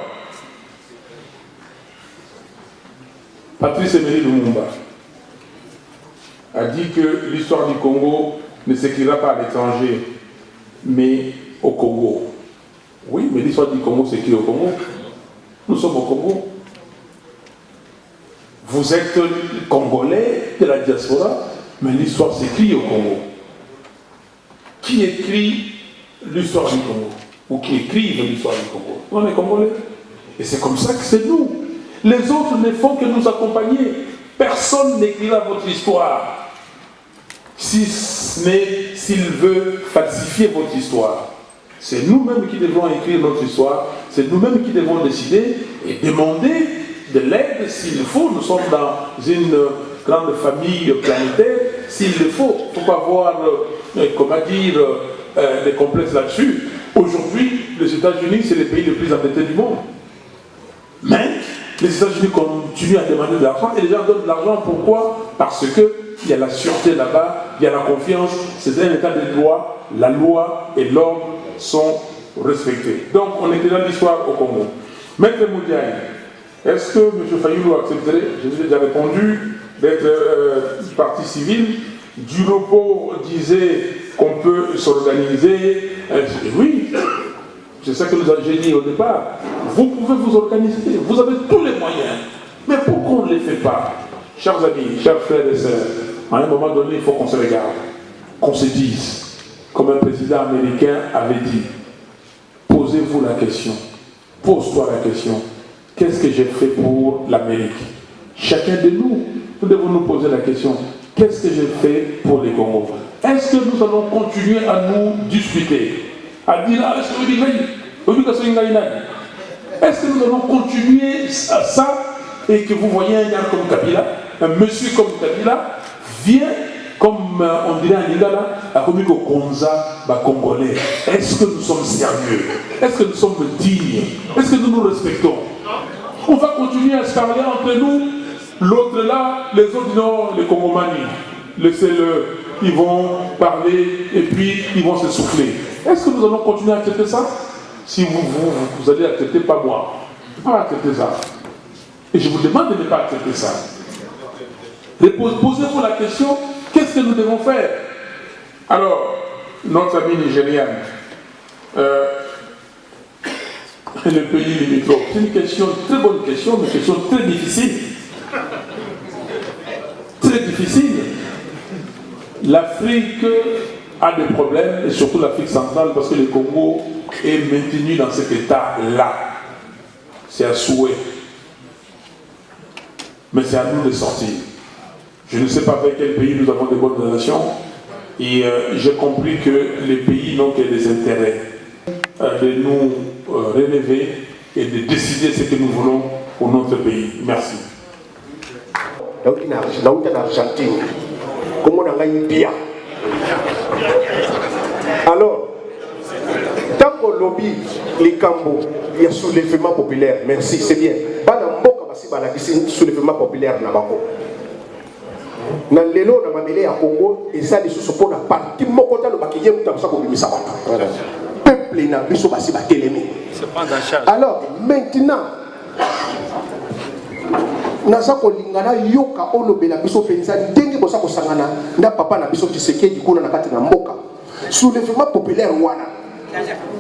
Patrice Emery Lumumba a dit que l'histoire du Congo ne s'écrira pas à l'étranger, mais au Congo. Oui, mais l'histoire du Congo s'écrit au Congo. Nous sommes au Congo. Vous êtes Congolais de la diaspora, mais l'histoire s'écrit au Congo. Qui écrit l'histoire du Congo? Ou qui écrivent l'histoire du Congo? On est Congolais. Et c'est comme ça que c'est nous. Les autres ne font que nous accompagner. Personne n'écrira votre histoire, si ce n'est s'il veut falsifier votre histoire. C'est nous-mêmes qui devons écrire notre histoire. C'est nous-mêmes qui devons décider et demander de l'aide s'il le faut. Nous sommes dans une grande famille planétaire. S'il le faut, il ne faut pas avoir, comment dire, des complexes là-dessus. Aujourd'hui, les États-Unis, c'est le pays le plus endetté du monde. Mais les États-Unis continuent à demander de l'argent et les gens donnent de l'argent. Pourquoi? Parce qu'il y a la sûreté là-bas, il y a la confiance, c'est un état de droit, la loi et l'ordre sont respectés. Donc, on écrira l'histoire au Congo. Maître Moudiaï, est-ce que M. Fayoulou accepterait, je vous ai déjà répondu, d'être partie civile? Duropo disait qu'on peut s'organiser. Oui, c'est ça que nous avons dit au départ. Vous pouvez vous organiser, vous avez tous les moyens. Mais pourquoi on ne les fait pas? Chers amis, chers frères et sœurs, à un moment donné, il faut qu'on se regarde, qu'on se dise, comme un président américain avait dit, posez-vous la question, pose-toi la question, qu'est-ce que j'ai fait pour l'Amérique? Chacun de nous, nous devons nous poser la question, qu'est-ce que j'ai fait pour les Congos? Est-ce que nous allons continuer à nous disputer, à dire, est-ce que nous allons continuer à ça et que vous voyez un gars comme Kabila, un monsieur comme Kabila, vient, comme on dirait en Lingala, à Komiko Konza, Congolais. Est-ce que nous sommes sérieux? Est-ce que nous sommes dignes? Est-ce que nous nous respectons? On va continuer à se parler entre nous, l'autre là, les autres non, les Congomani. Laissez-le, ils vont parler et puis ils vont se souffler. Est-ce que nous allons continuer à accepter ça? Si vous allez accepter, pas moi. Je ne peux pas accepter ça. Et je vous demande de ne pas accepter ça. Posez-vous la question, qu'est-ce que nous devons faire? Alors, notre ami nigérian, le pays limitrophe, c'est une question, très bonne question, mais une question très difficile. Très difficile. L'Afrique a des problèmes, et surtout l'Afrique centrale, parce que le Congo est maintenu dans cet état-là. C'est un souhait. Mais c'est à nous de sortir. Je ne sais pas avec quel pays nous avons de bonnes relations, et j'ai compris que les pays n'ont que des intérêts de nous relever et de décider ce que nous voulons pour notre pays. Merci. Alors, tant qu'on lobby les Cambo, il y a soulèvement populaire. Merci, c'est bien. Soulèvement populaire. na lelo na mabele ya Congo eza lisusu mpona parti moko talo bakiye mutu akosa kobimisa bato peuple na biso basi batelemi. Alors maintenant naza kolingana yoka olobela biso penza ndenge bosa kosangana nda papa na biso Tshisekedi kuna na kati na mboka soulèvement populaire wana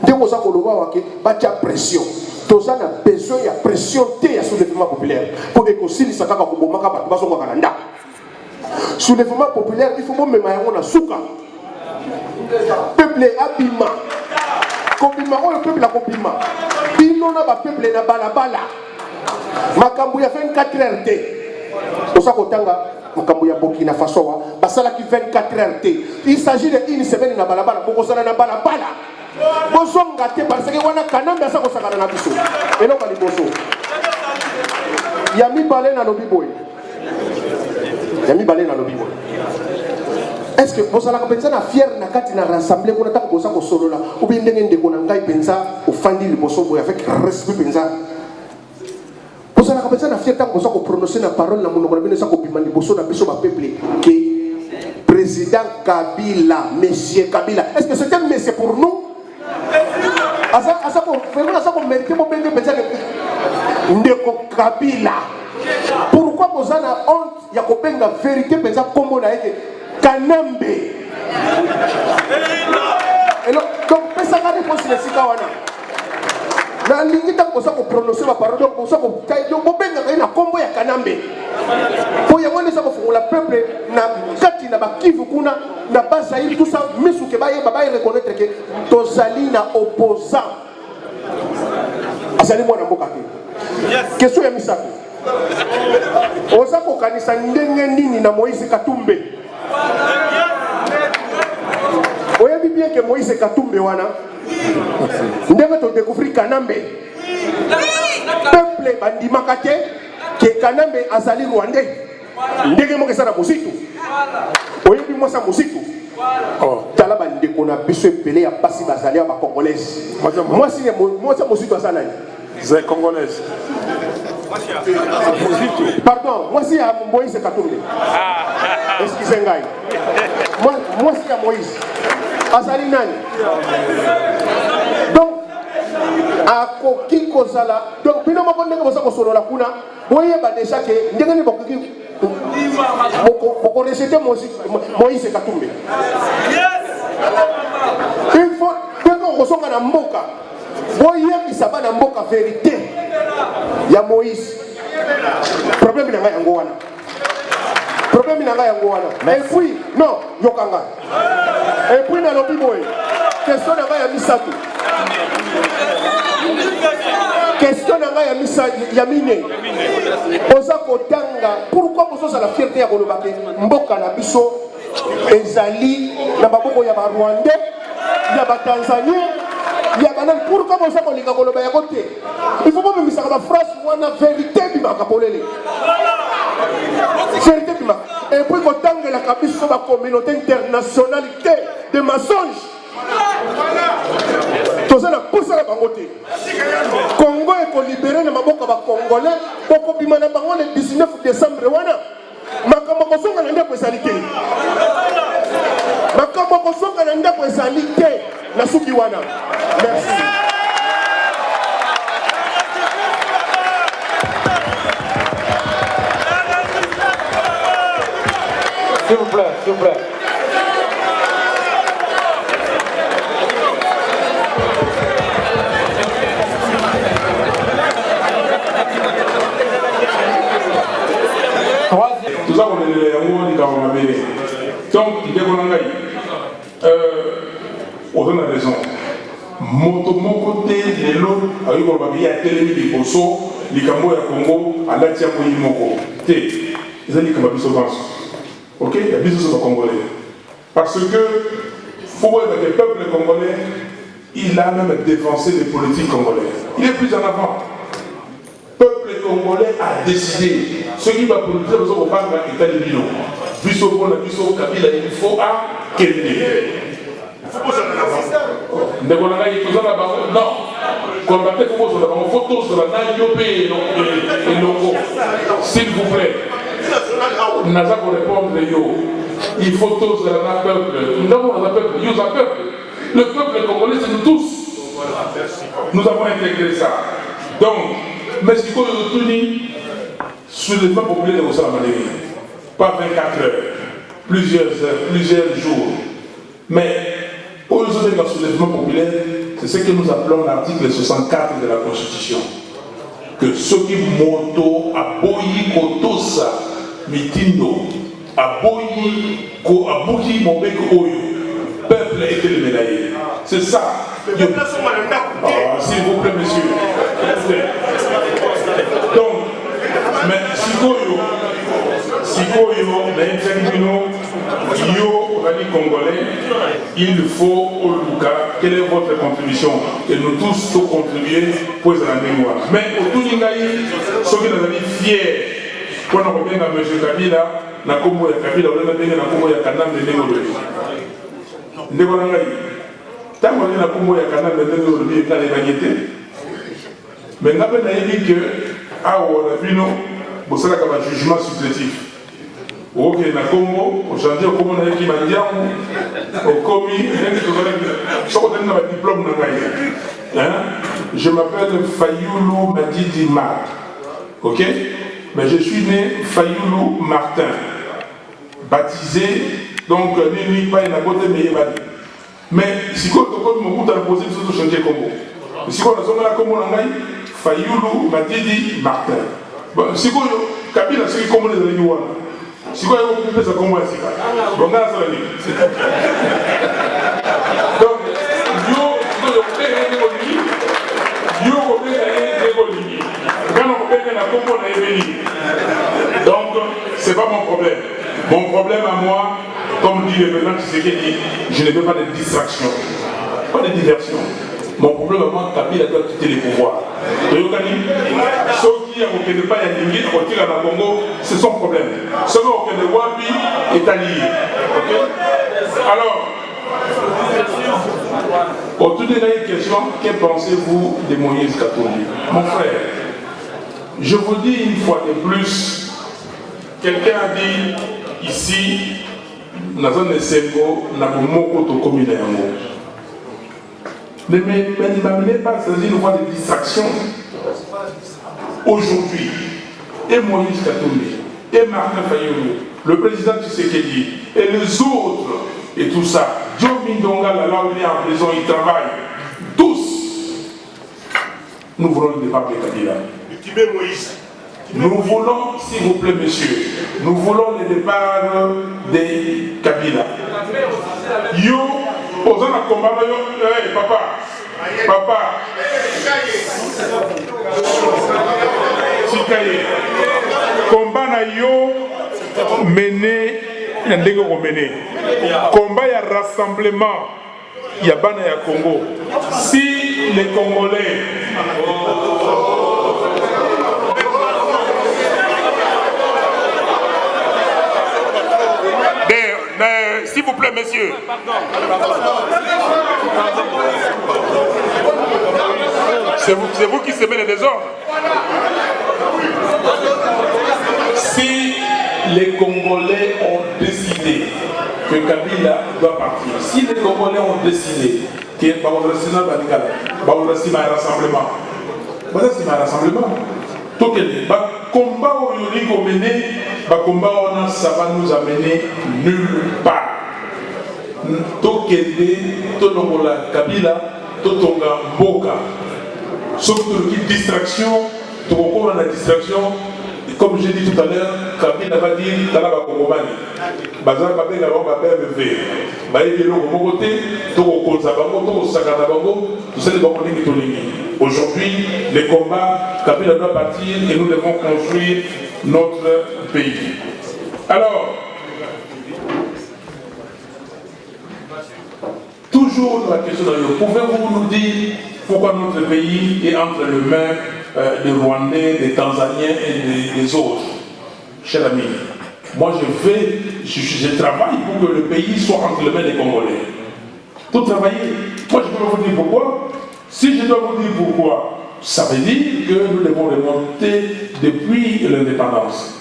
ndenge bosa koloba wake batia pression toza na besoin ya pression te ya soulèvement populaire po ekosilisa kaka kobomaka bato bazongaka na ndako. Soulèvement populaire il faut bomema yango na suka peuple abima kobima oyo peuple akobima bino na bapeuple na balabala makambo ya 24 heures te osa kotanga makambo ya Burkina Faso wa basalaki 24 heures te. Il s'agit de une semaine na balabala bokozala na balabala bozonga te parce que wana kanambe asa kosakana na biso eloko liboso ya mibale na lobi boye yami balé na lobi. Est-ce que vous allez penser na fier na kati na rassembler pour ta kosa ko solo la ou bien ndenge ndeko na ngai penza au fandi liboso boye avec respect penza. Vous allez penser na fier ta kosa ko prononcer na parole na monoko na bino sa ko bima liboso na biso ba peuple que président Kabila, monsieur Kabila. Est-ce que c'est un monsieur pour nous? Asa ko vraiment asa ko mériter mo benge penza ndeko Kabila. Pourquoi vous avez honte ya kobenga vérité penza kombo na yeke Kanambe? Et donc pesa ka réponse le sika wana. Na lingi ta kosa ko prononcer ma parole donc kosa ko tay donc bobenga na kombo ya Kanambe. Po ya ngone sa ko fungula peuple na kati na bakivu kuna na bazaïr tout ça misuke baye baye reconnaître que tozali na opposant. Azali mwana mboka te. Question ya misako. Oza kokanisa ndenge nini na Moïse Katumbe? Oyebi bien que Moïse Katumbe wana ndenge to découvrir Kanambe peuple bandimaka te ke Kanambe azali Rwandais ndenge mo kesana mositu oyebi mwasa mositu tala bandeko na biso epele ya pasi bazali ya ba congolaise mwasa mositu azana c'est congolaise. Pardon, moi c'est à Moïse Katumbe. Excusez-moi. Moi c'est à Moïse. Azali nani. Donc, à Koki Kozala, donc, bino moko ndenge bosa ko solo la kuna, boye ba déjà que ndenge ni bokoki boko rejeter Moïse Katumbe. Il faut que on songa na mboka. Boye bisaba na mboka vérité. Ya Moïse. Problème na yango wana. Problème na yango wana. Et puis non, yokanga. Et puis na lobi boy. Question na ya misatu. Question na ya misatu ya mine. Oza kotanga pourquoi bozo za la fierté ya kolobake mboka na biso ezali na baboko ya ba Rwandais, ya ba Tanzanie. Pourquoi vous savez qu'on est à côté? Il faut que vous sachiez la phrase où on a vérité qui m'a capolé. Vérité qui m'a. Et puis quand on a la cabine sur la communauté internationale de mensonges, tout ça la pousse à la côté. Congo est libéré de ma boca congolais. Pour qu'on bimana bango le 19 décembre wana. Makambo kosonga na ndako esalite. Makambo kosonga na ndako esalite. La Soukiwana. Merci. S'il vous plaît, s'il vous plaît. Tout ça, on est les gens qui ont été. Donc, il y a on a raison. Mon côté, les lots, avec le papier à télé, les Bosso, les Cambo et Congo, à la Tiapo et Moko. Ils ont dit que ma biso pense. Ok, il y a biso sur Congolais. Parce que, faut voir que le peuple congolais, il a même dévancé les politiques congolais. Il est plus en avant. Le peuple congolais a décidé. Ce qui va produire les autres femmes est un bilan. Biso pour la biso, Kabila, il faut un Kennedy. Non, combattez pour vos photos sur la Nayopé et Longo, s'il vous plaît. Naza pour répondre, il faut tous un peuple. Nous avons un peuple, nous avons un peuple. Le peuple congolais, c'est nous tous. Nous avons intégré ça. Donc, mais si vous avez soulèvement populaire au Salamandéry, pas 24 heures, plusieurs jours. Mais aujourd'hui, le soulèvement populaire, c'est ce que nous appelons l'article 64 de la Constitution. Que ceux qui montent à Boyi Kotosa, Mitindo, à Boyi, à Bouki, Mobek Oyo, peuple était le médaillé. C'est ça. S'il vous plaît, monsieur. Donc, mais Congolais, il faut au Luka, quelle est votre contribution? Et nous tous nous contribuer pour la mémoire. Mais au tout Ningaï, ceux qui nous ont fiers, quand on revient à M. Kabila, na Kombo ya Kabila, on a bien na Kombo ya Kanam de Négolé. Négolé, tant qu'on est na Kombo ya Kanam de Négolé, il y a des variétés. Mais nous avons dit que, à Ouarabino, vous savez qu'il y a un jugement supplétif. Ok, na Congo, aujourd'hui, au Congo, on a qui m'a dit, au commis, diplôme. Je m'appelle Fayoulou Madidi Mar. Ok? Mais je suis né Fayoulou Martin. Baptisé, donc, ni pas une côté, mais si vous avez posé sur le chantier Congo. Si vous avez Congo, Fayoulou Madidi Martin. Si vous avez Kabila, c'est comme les amis. Si vous avez occupé ça comme moi, c'est pas. Donc, là, ça va dire. Donc, donc, c'est pas mon problème. Mon problème à moi, comme dit le président Tshisekedi, je ne veux pas de distraction, pas de diversion. Mon problème à moi, Kabila doit quitter les pouvoirs. Ceux qui ne pas y aller à la Congo, c'est son problème. Ceux qui ont Wabi est allié. Alors, autour de la question, que pensez-vous de Moïse Katumbi? Mon frère, je vous dis une fois de plus, quelqu'un a dit ici, dans la zone de Sengo, dans le mot communal. Ne m'amenez pas à saisir une voie de distraction. Aujourd'hui, et Moïse Katumbi, et Martin Fayoulou, le président Tshisekedi, et les autres, et tout ça, Joe Mindonga, là où il est en prison, il travaille, tous, nous voulons le départ de Kabila. Nous voulons, s'il vous plaît, monsieur, nous voulons le départ de Kabila. Yo, posant un combat, hey, papa, Sikaye, combat na yo mené, combat ya rassemblement, ya bana ya Congo. Si les Congolais s'il vous plaît, messieurs. C'est vous qui semez les désordres. Si les Congolais ont décidé que Kabila doit partir, si les Congolais ont décidé que tout le combat où mené, ça va nous amener nulle part. Kabila, Mboka. Sauf que distraction, la distraction, comme j'ai dit tout à l'heure, Kabila va dire Talaba Kongomani. Bazar Babel, alors Babel levé. Aujourd'hui, les combats, Kabila doit partir et nous devons construire notre pays. Alors, toujours la question de pouvez-vous nous dire pourquoi notre pays est entre les mains des Rwandais, des Tanzaniens et des autres? Cher ami, moi je travaille pour que le pays soit entre les mains des Congolais. Pour travailler. Moi je peux vous dire pourquoi. Si je dois vous dire pourquoi, ça veut dire que nous devons remonter depuis l'indépendance.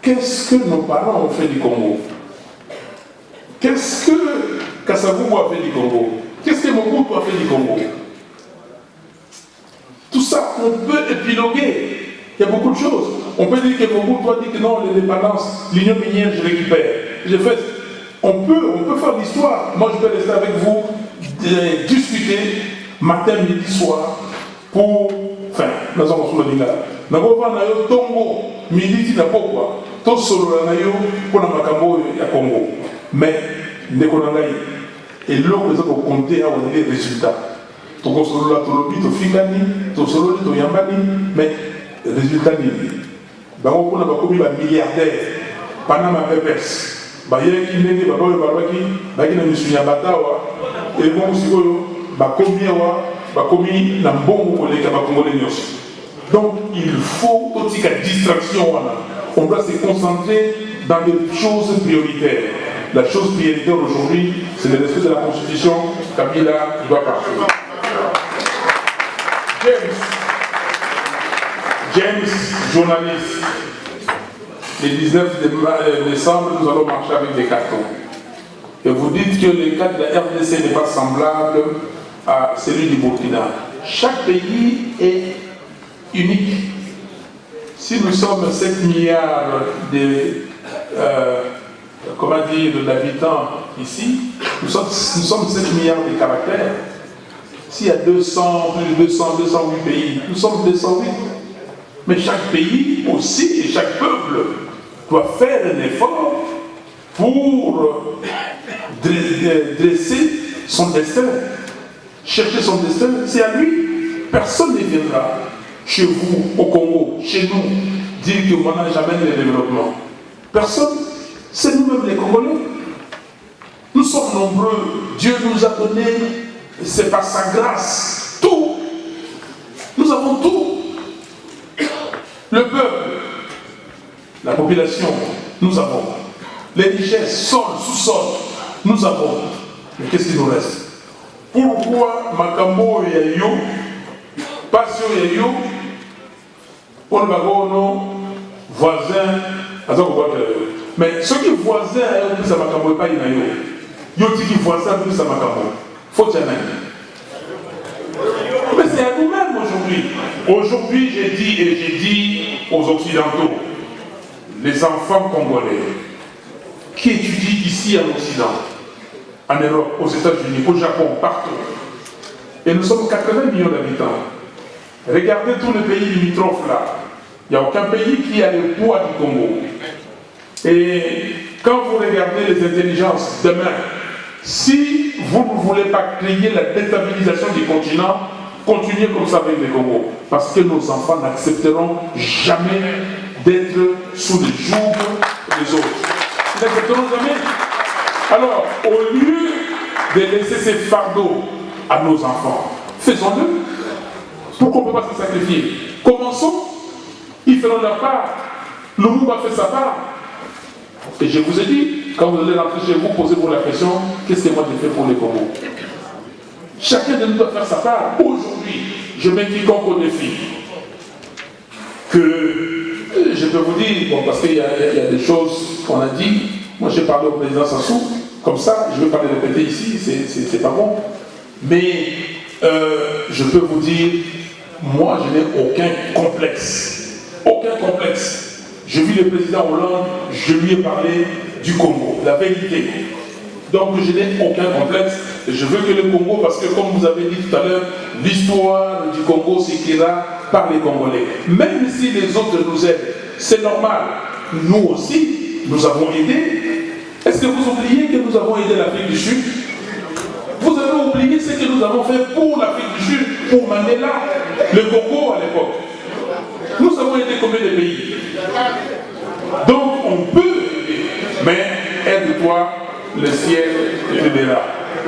qu'est-ce que nos parents ont fait du Congo? Qu'est-ce que Kasavubu a fait du Congo? Qu'est-ce que Mobutu a fait du Congo? Tout ça, on peut épiloguer. Il y a beaucoup de choses. On peut dire que Mobutu a dit que non, l'indépendance, l'union minière, je récupère. On peut faire l'histoire. Moi, je peux rester avec vous, discuter matin, midi, soir, pour. Enfin, nous avons sur le Nila. Nous avons un Tongo, midi, n'a pas quoi. Tout solo la nayo pour la Makambo et Congo. Mais, Nekonangaï. Et là, nous avons compté à les résultats. Tu solo la Tolobi, tu Fingani, tu solo tu Yambani, mais résultat n'est pas. On a commis un milliardaire, Panama Papers. Baye qui n'est pas babaki, baye na misunya batawa, et bon sikoyo, bakomi na mbongo koleka bakongolais nyonso. Donc il faut aussi qu'à distraction on doit se concentrer dans les choses prioritaires. La chose prioritaire aujourd'hui, c'est le respect de la Constitution. Kabila doit partir. James, journaliste. Le 19 décembre, nous allons marcher avec des cartons. Et vous dites que le cas de la RDC n'est pas semblable à celui du Burkina. Chaque pays est unique. Si nous sommes 7 milliards d'habitants ici, nous sommes 7 milliards de caractères. S'il y a 200, plus de 200, 208 pays, nous sommes 208. Mais chaque pays aussi et chaque peuple doit faire un effort pour dresser son destin, chercher son destin, c'est à lui. Personne ne viendra chez vous, au Congo, chez nous, dire que moi n'a jamais de développement. Personne, c'est nous-mêmes les Congolais. Nous sommes nombreux, Dieu nous a donné, c'est par sa grâce, tout. Nous avons tout. Le peuple, la population, nous avons. Les richesses, sol, sous-sol, nous avons. Mais qu'est-ce qu'il nous reste? Pourquoi Makambo et Yayo, Passion et Yayo, on va voir voisins, mais ceux qui voisins, ça Makambo et pas Yayo. Yoti qui voisins, ça Makambo. Faut y en aller. Mais c'est à nous-mêmes aujourd'hui. Aujourd'hui, j'ai dit aux Occidentaux, les enfants congolais qui étudient ici en Occident, en Europe, aux États-Unis, au Japon, partout, et nous sommes 80 millions d'habitants. Regardez tous les pays limitrophes là. Il n'y a aucun pays qui a le poids du Congo. Et quand vous regardez les intelligences demain, si vous ne voulez pas créer la déstabilisation du continent, continuez comme ça avec les Congo. Parce que nos enfants n'accepteront jamais d'être sous le joug des autres. Ils n'accepteront jamais. Alors, au lieu de laisser ces fardeaux à nos enfants, faisons-le. Pourquoi on ne peut pas se sacrifier? Commençons. Ils feront leur part. Le monde a fait sa part. Et je vous ai dit, quand vous allez rentrer chez vous, posez-vous la question, qu'est-ce que moi j'ai fait pour les Congo? Chacun de nous doit faire sa part. Aujourd'hui, je mets quiconque au défi. Que je peux vous dire, bon, parce qu'il y a des choses qu'on a dit. Moi j'ai parlé au président Sassou, comme ça, je ne vais pas les répéter ici, c'est pas bon. Mais je peux vous dire, moi je n'ai aucun complexe. Aucun complexe. J'ai vu le président Hollande, je lui ai parlé du Congo, la vérité. Donc je n'ai aucun complexe. Je veux que le Congo, parce que comme vous avez dit tout à l'heure, l'histoire du Congo s'écrira par les Congolais. Même si les autres nous aident, c'est normal. Nous aussi, nous avons aidé. Est-ce que vous oubliez que nous avons aidé l'Afrique du Sud? Vous avez oublié ce que nous avons fait pour l'Afrique du Sud, pour Mandela, le Congo à l'époque. Nous avons aidé combien de pays? Donc on peut aider, mais aide-toi, le ciel te verra.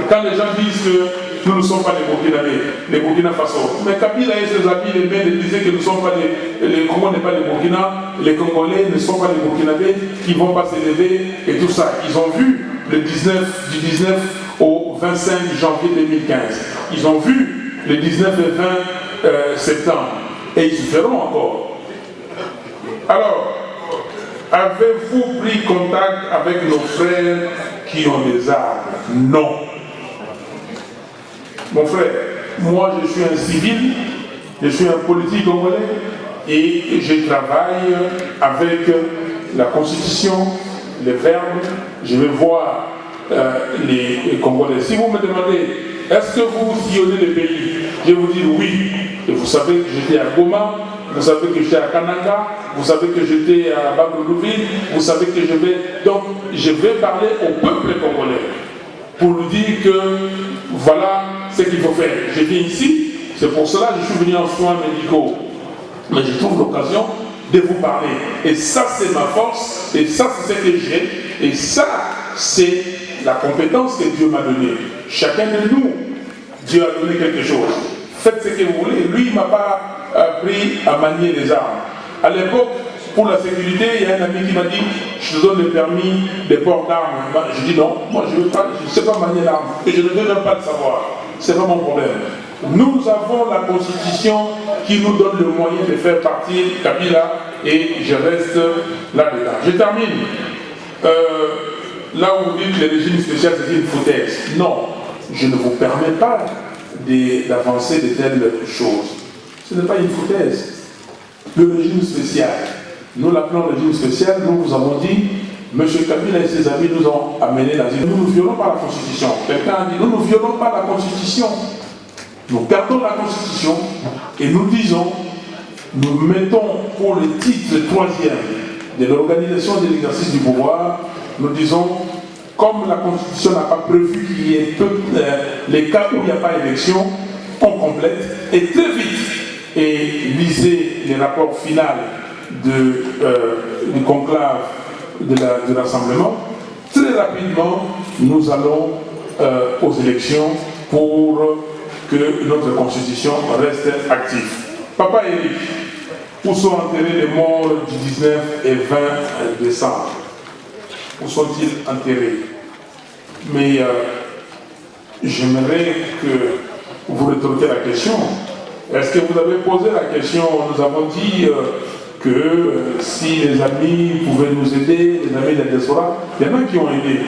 Quand les gens disent que nous ne sommes pas les Burkinabés, les Burkina Faso, mais Kabila et ses amis, les mains disaient que nous ne sommes pas les Congo n'est pas les Burkina, les Congolais ne sont pas les Burkinabés, qui ne vont pas s'élever et tout ça. Ils ont vu le 19, du 19 au 25 janvier 2015. Ils ont vu le 19 et 20 septembre. Et ils se feront encore. Alors, avez-vous pris contact avec nos frères qui ont des armes? Non. Mon frère, moi je suis un civil, je suis un politique congolais et je travaille avec la Constitution, les verbes, je vais voir les Congolais. Si vous me demandez, est-ce que vous sillonnez le pays? Je vais vous dire oui. Et vous savez que j'étais à Goma, vous savez que j'étais à Kananga, vous savez que j'étais à Bagouluville, vous savez que je vais... Donc, je vais parler au peuple congolais pour lui dire que voilà ce qu'il faut faire. Je viens ici, c'est pour cela que je suis venu en soins médicaux. Mais je trouve l'occasion de vous parler. Et ça, c'est ma force, et ça, c'est ce que j'ai, et ça, c'est la compétence que Dieu m'a donnée. Chacun de nous, Dieu a donné quelque chose. Faites ce que vous voulez. Lui, il ne m'a pas appris à manier les armes. À l'époque, pour la sécurité, il y a un ami qui m'a dit, je te donne le permis de port d'armes. Je dis non, moi je ne sais pas manier l'arme, et je ne veux même pas le savoir. Ce n'est pas mon problème. Nous avons la Constitution qui nous donne le moyen de faire partir Kabila, et je reste là-dedans. Je termine. Là où vous dites que le régime spécial c'est une foutaise. Non, je ne vous permets pas d'avancer de telles choses. Ce n'est pas une foutaise. Le régime spécial, nous l'appelons régime spécial, nous vous avons dit, M. Kabila et ses amis nous ont amené l'asile. Nous ne violons pas la Constitution. Quelqu'un a dit, nous ne violons pas la Constitution. Nous gardons la Constitution et nous disons, nous mettons pour le titre 3e de l'organisation de l'exercice du pouvoir, nous disons, comme la Constitution n'a pas prévu qu'il y ait les cas où il n'y a pas d'élection, on complète et très vite. Et lisez les rapports finaux du conclave de l'Assemblement. Très rapidement, nous allons aux élections pour que notre Constitution reste active. Papa Eric, où sont enterrés les morts du 19 et 20 décembre? Où sont-ils enterrés? Mais j'aimerais que vous rétorquiez la question. Est-ce que vous avez posé la question? Nous avons dit que si les amis pouvaient nous aider, les amis de la diaspora, il y en a qui ont aidé,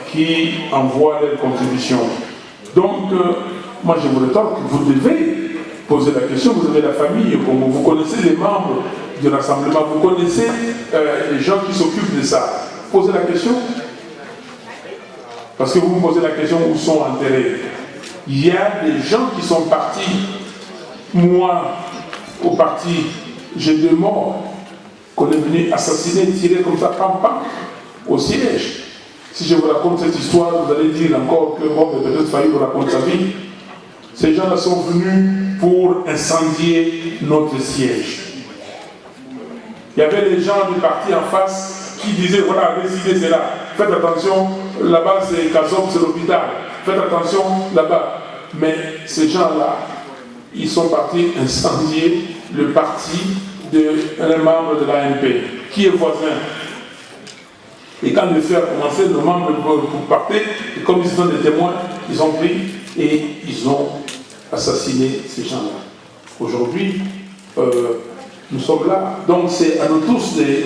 qui envoient leur contribution. Donc, moi je vous rétorque, vous devez poser la question, vous avez la famille, vous connaissez les membres de l'Assemblement, vous connaissez les gens qui s'occupent de ça. Posez la question. Parce que vous me posez la question où sont enterrés. Il y a des gens qui sont partis. Moi, au parti, j'ai 2 morts qu'on est venu assassiner, tirer comme ça, pam, pam, au siège. Si je vous raconte cette histoire, vous allez dire encore que bon, peut-être Faye vous raconte sa vie. Ces gens-là sont venus pour incendier notre siège. Il y avait des gens du parti en face qui disaient, voilà, décidez, c'est là. Faites attention, là-bas c'est Kazom, c'est l'hôpital. Faites attention là-bas. Mais ces gens-là, ils sont partis incendier le parti d'un membre de l'ANP, qui est voisin. Et quand le feu a commencé, nos membres partaient, et comme ils sont des témoins, ils ont pris et ils ont assassiné ces gens-là. Aujourd'hui, nous sommes là. Donc c'est à nous tous de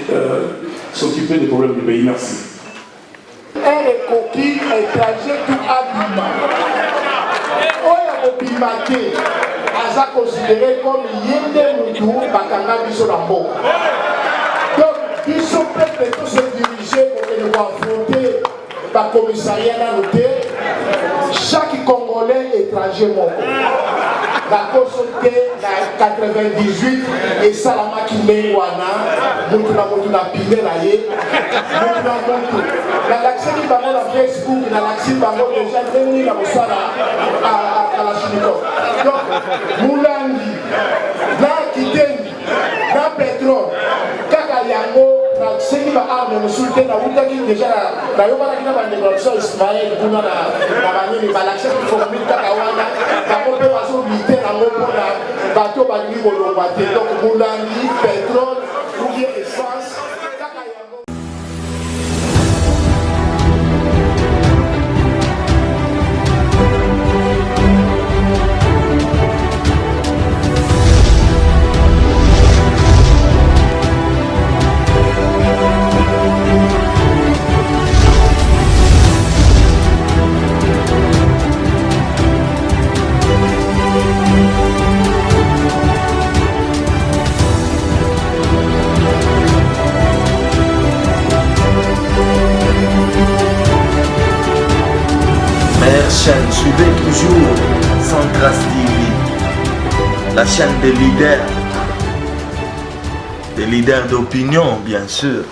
s'occuper des problèmes du pays. Merci. Un coquille étranger tout abîma. Oya obimate, aza considéré comme yende mutu bakanga biso na mboka. Donc, biso peut se diriger pour que nous affronter le commissariat dans le thé. Chaque Congolais étranger moko. La consulté en 98 et Salama Kimé Wana, Moutouna Pine Laye, Moutouna Moutou. La l'accès du ballon à Facebook, la l'accès du ballon déjà venu à Moussala à la Chimico. Donc, Moulangi, là Kitendi, là Pétrole, Kakayango, l'accès du ballon à Moussoulté, la Moutaki déjà, la Yobana qui n'a pas de négociation Ismaël, Bouna, la Banini, l'accès du Fourmi, Kakawana, la Mopé Wazo Militaire. Bateau Bagni Bolobate, donc Moulani, pétrole, ou bien essence. meilleure chaîne. Suivez toujours Centras TV, la chaîne des leaders d'opinion, bien sûr.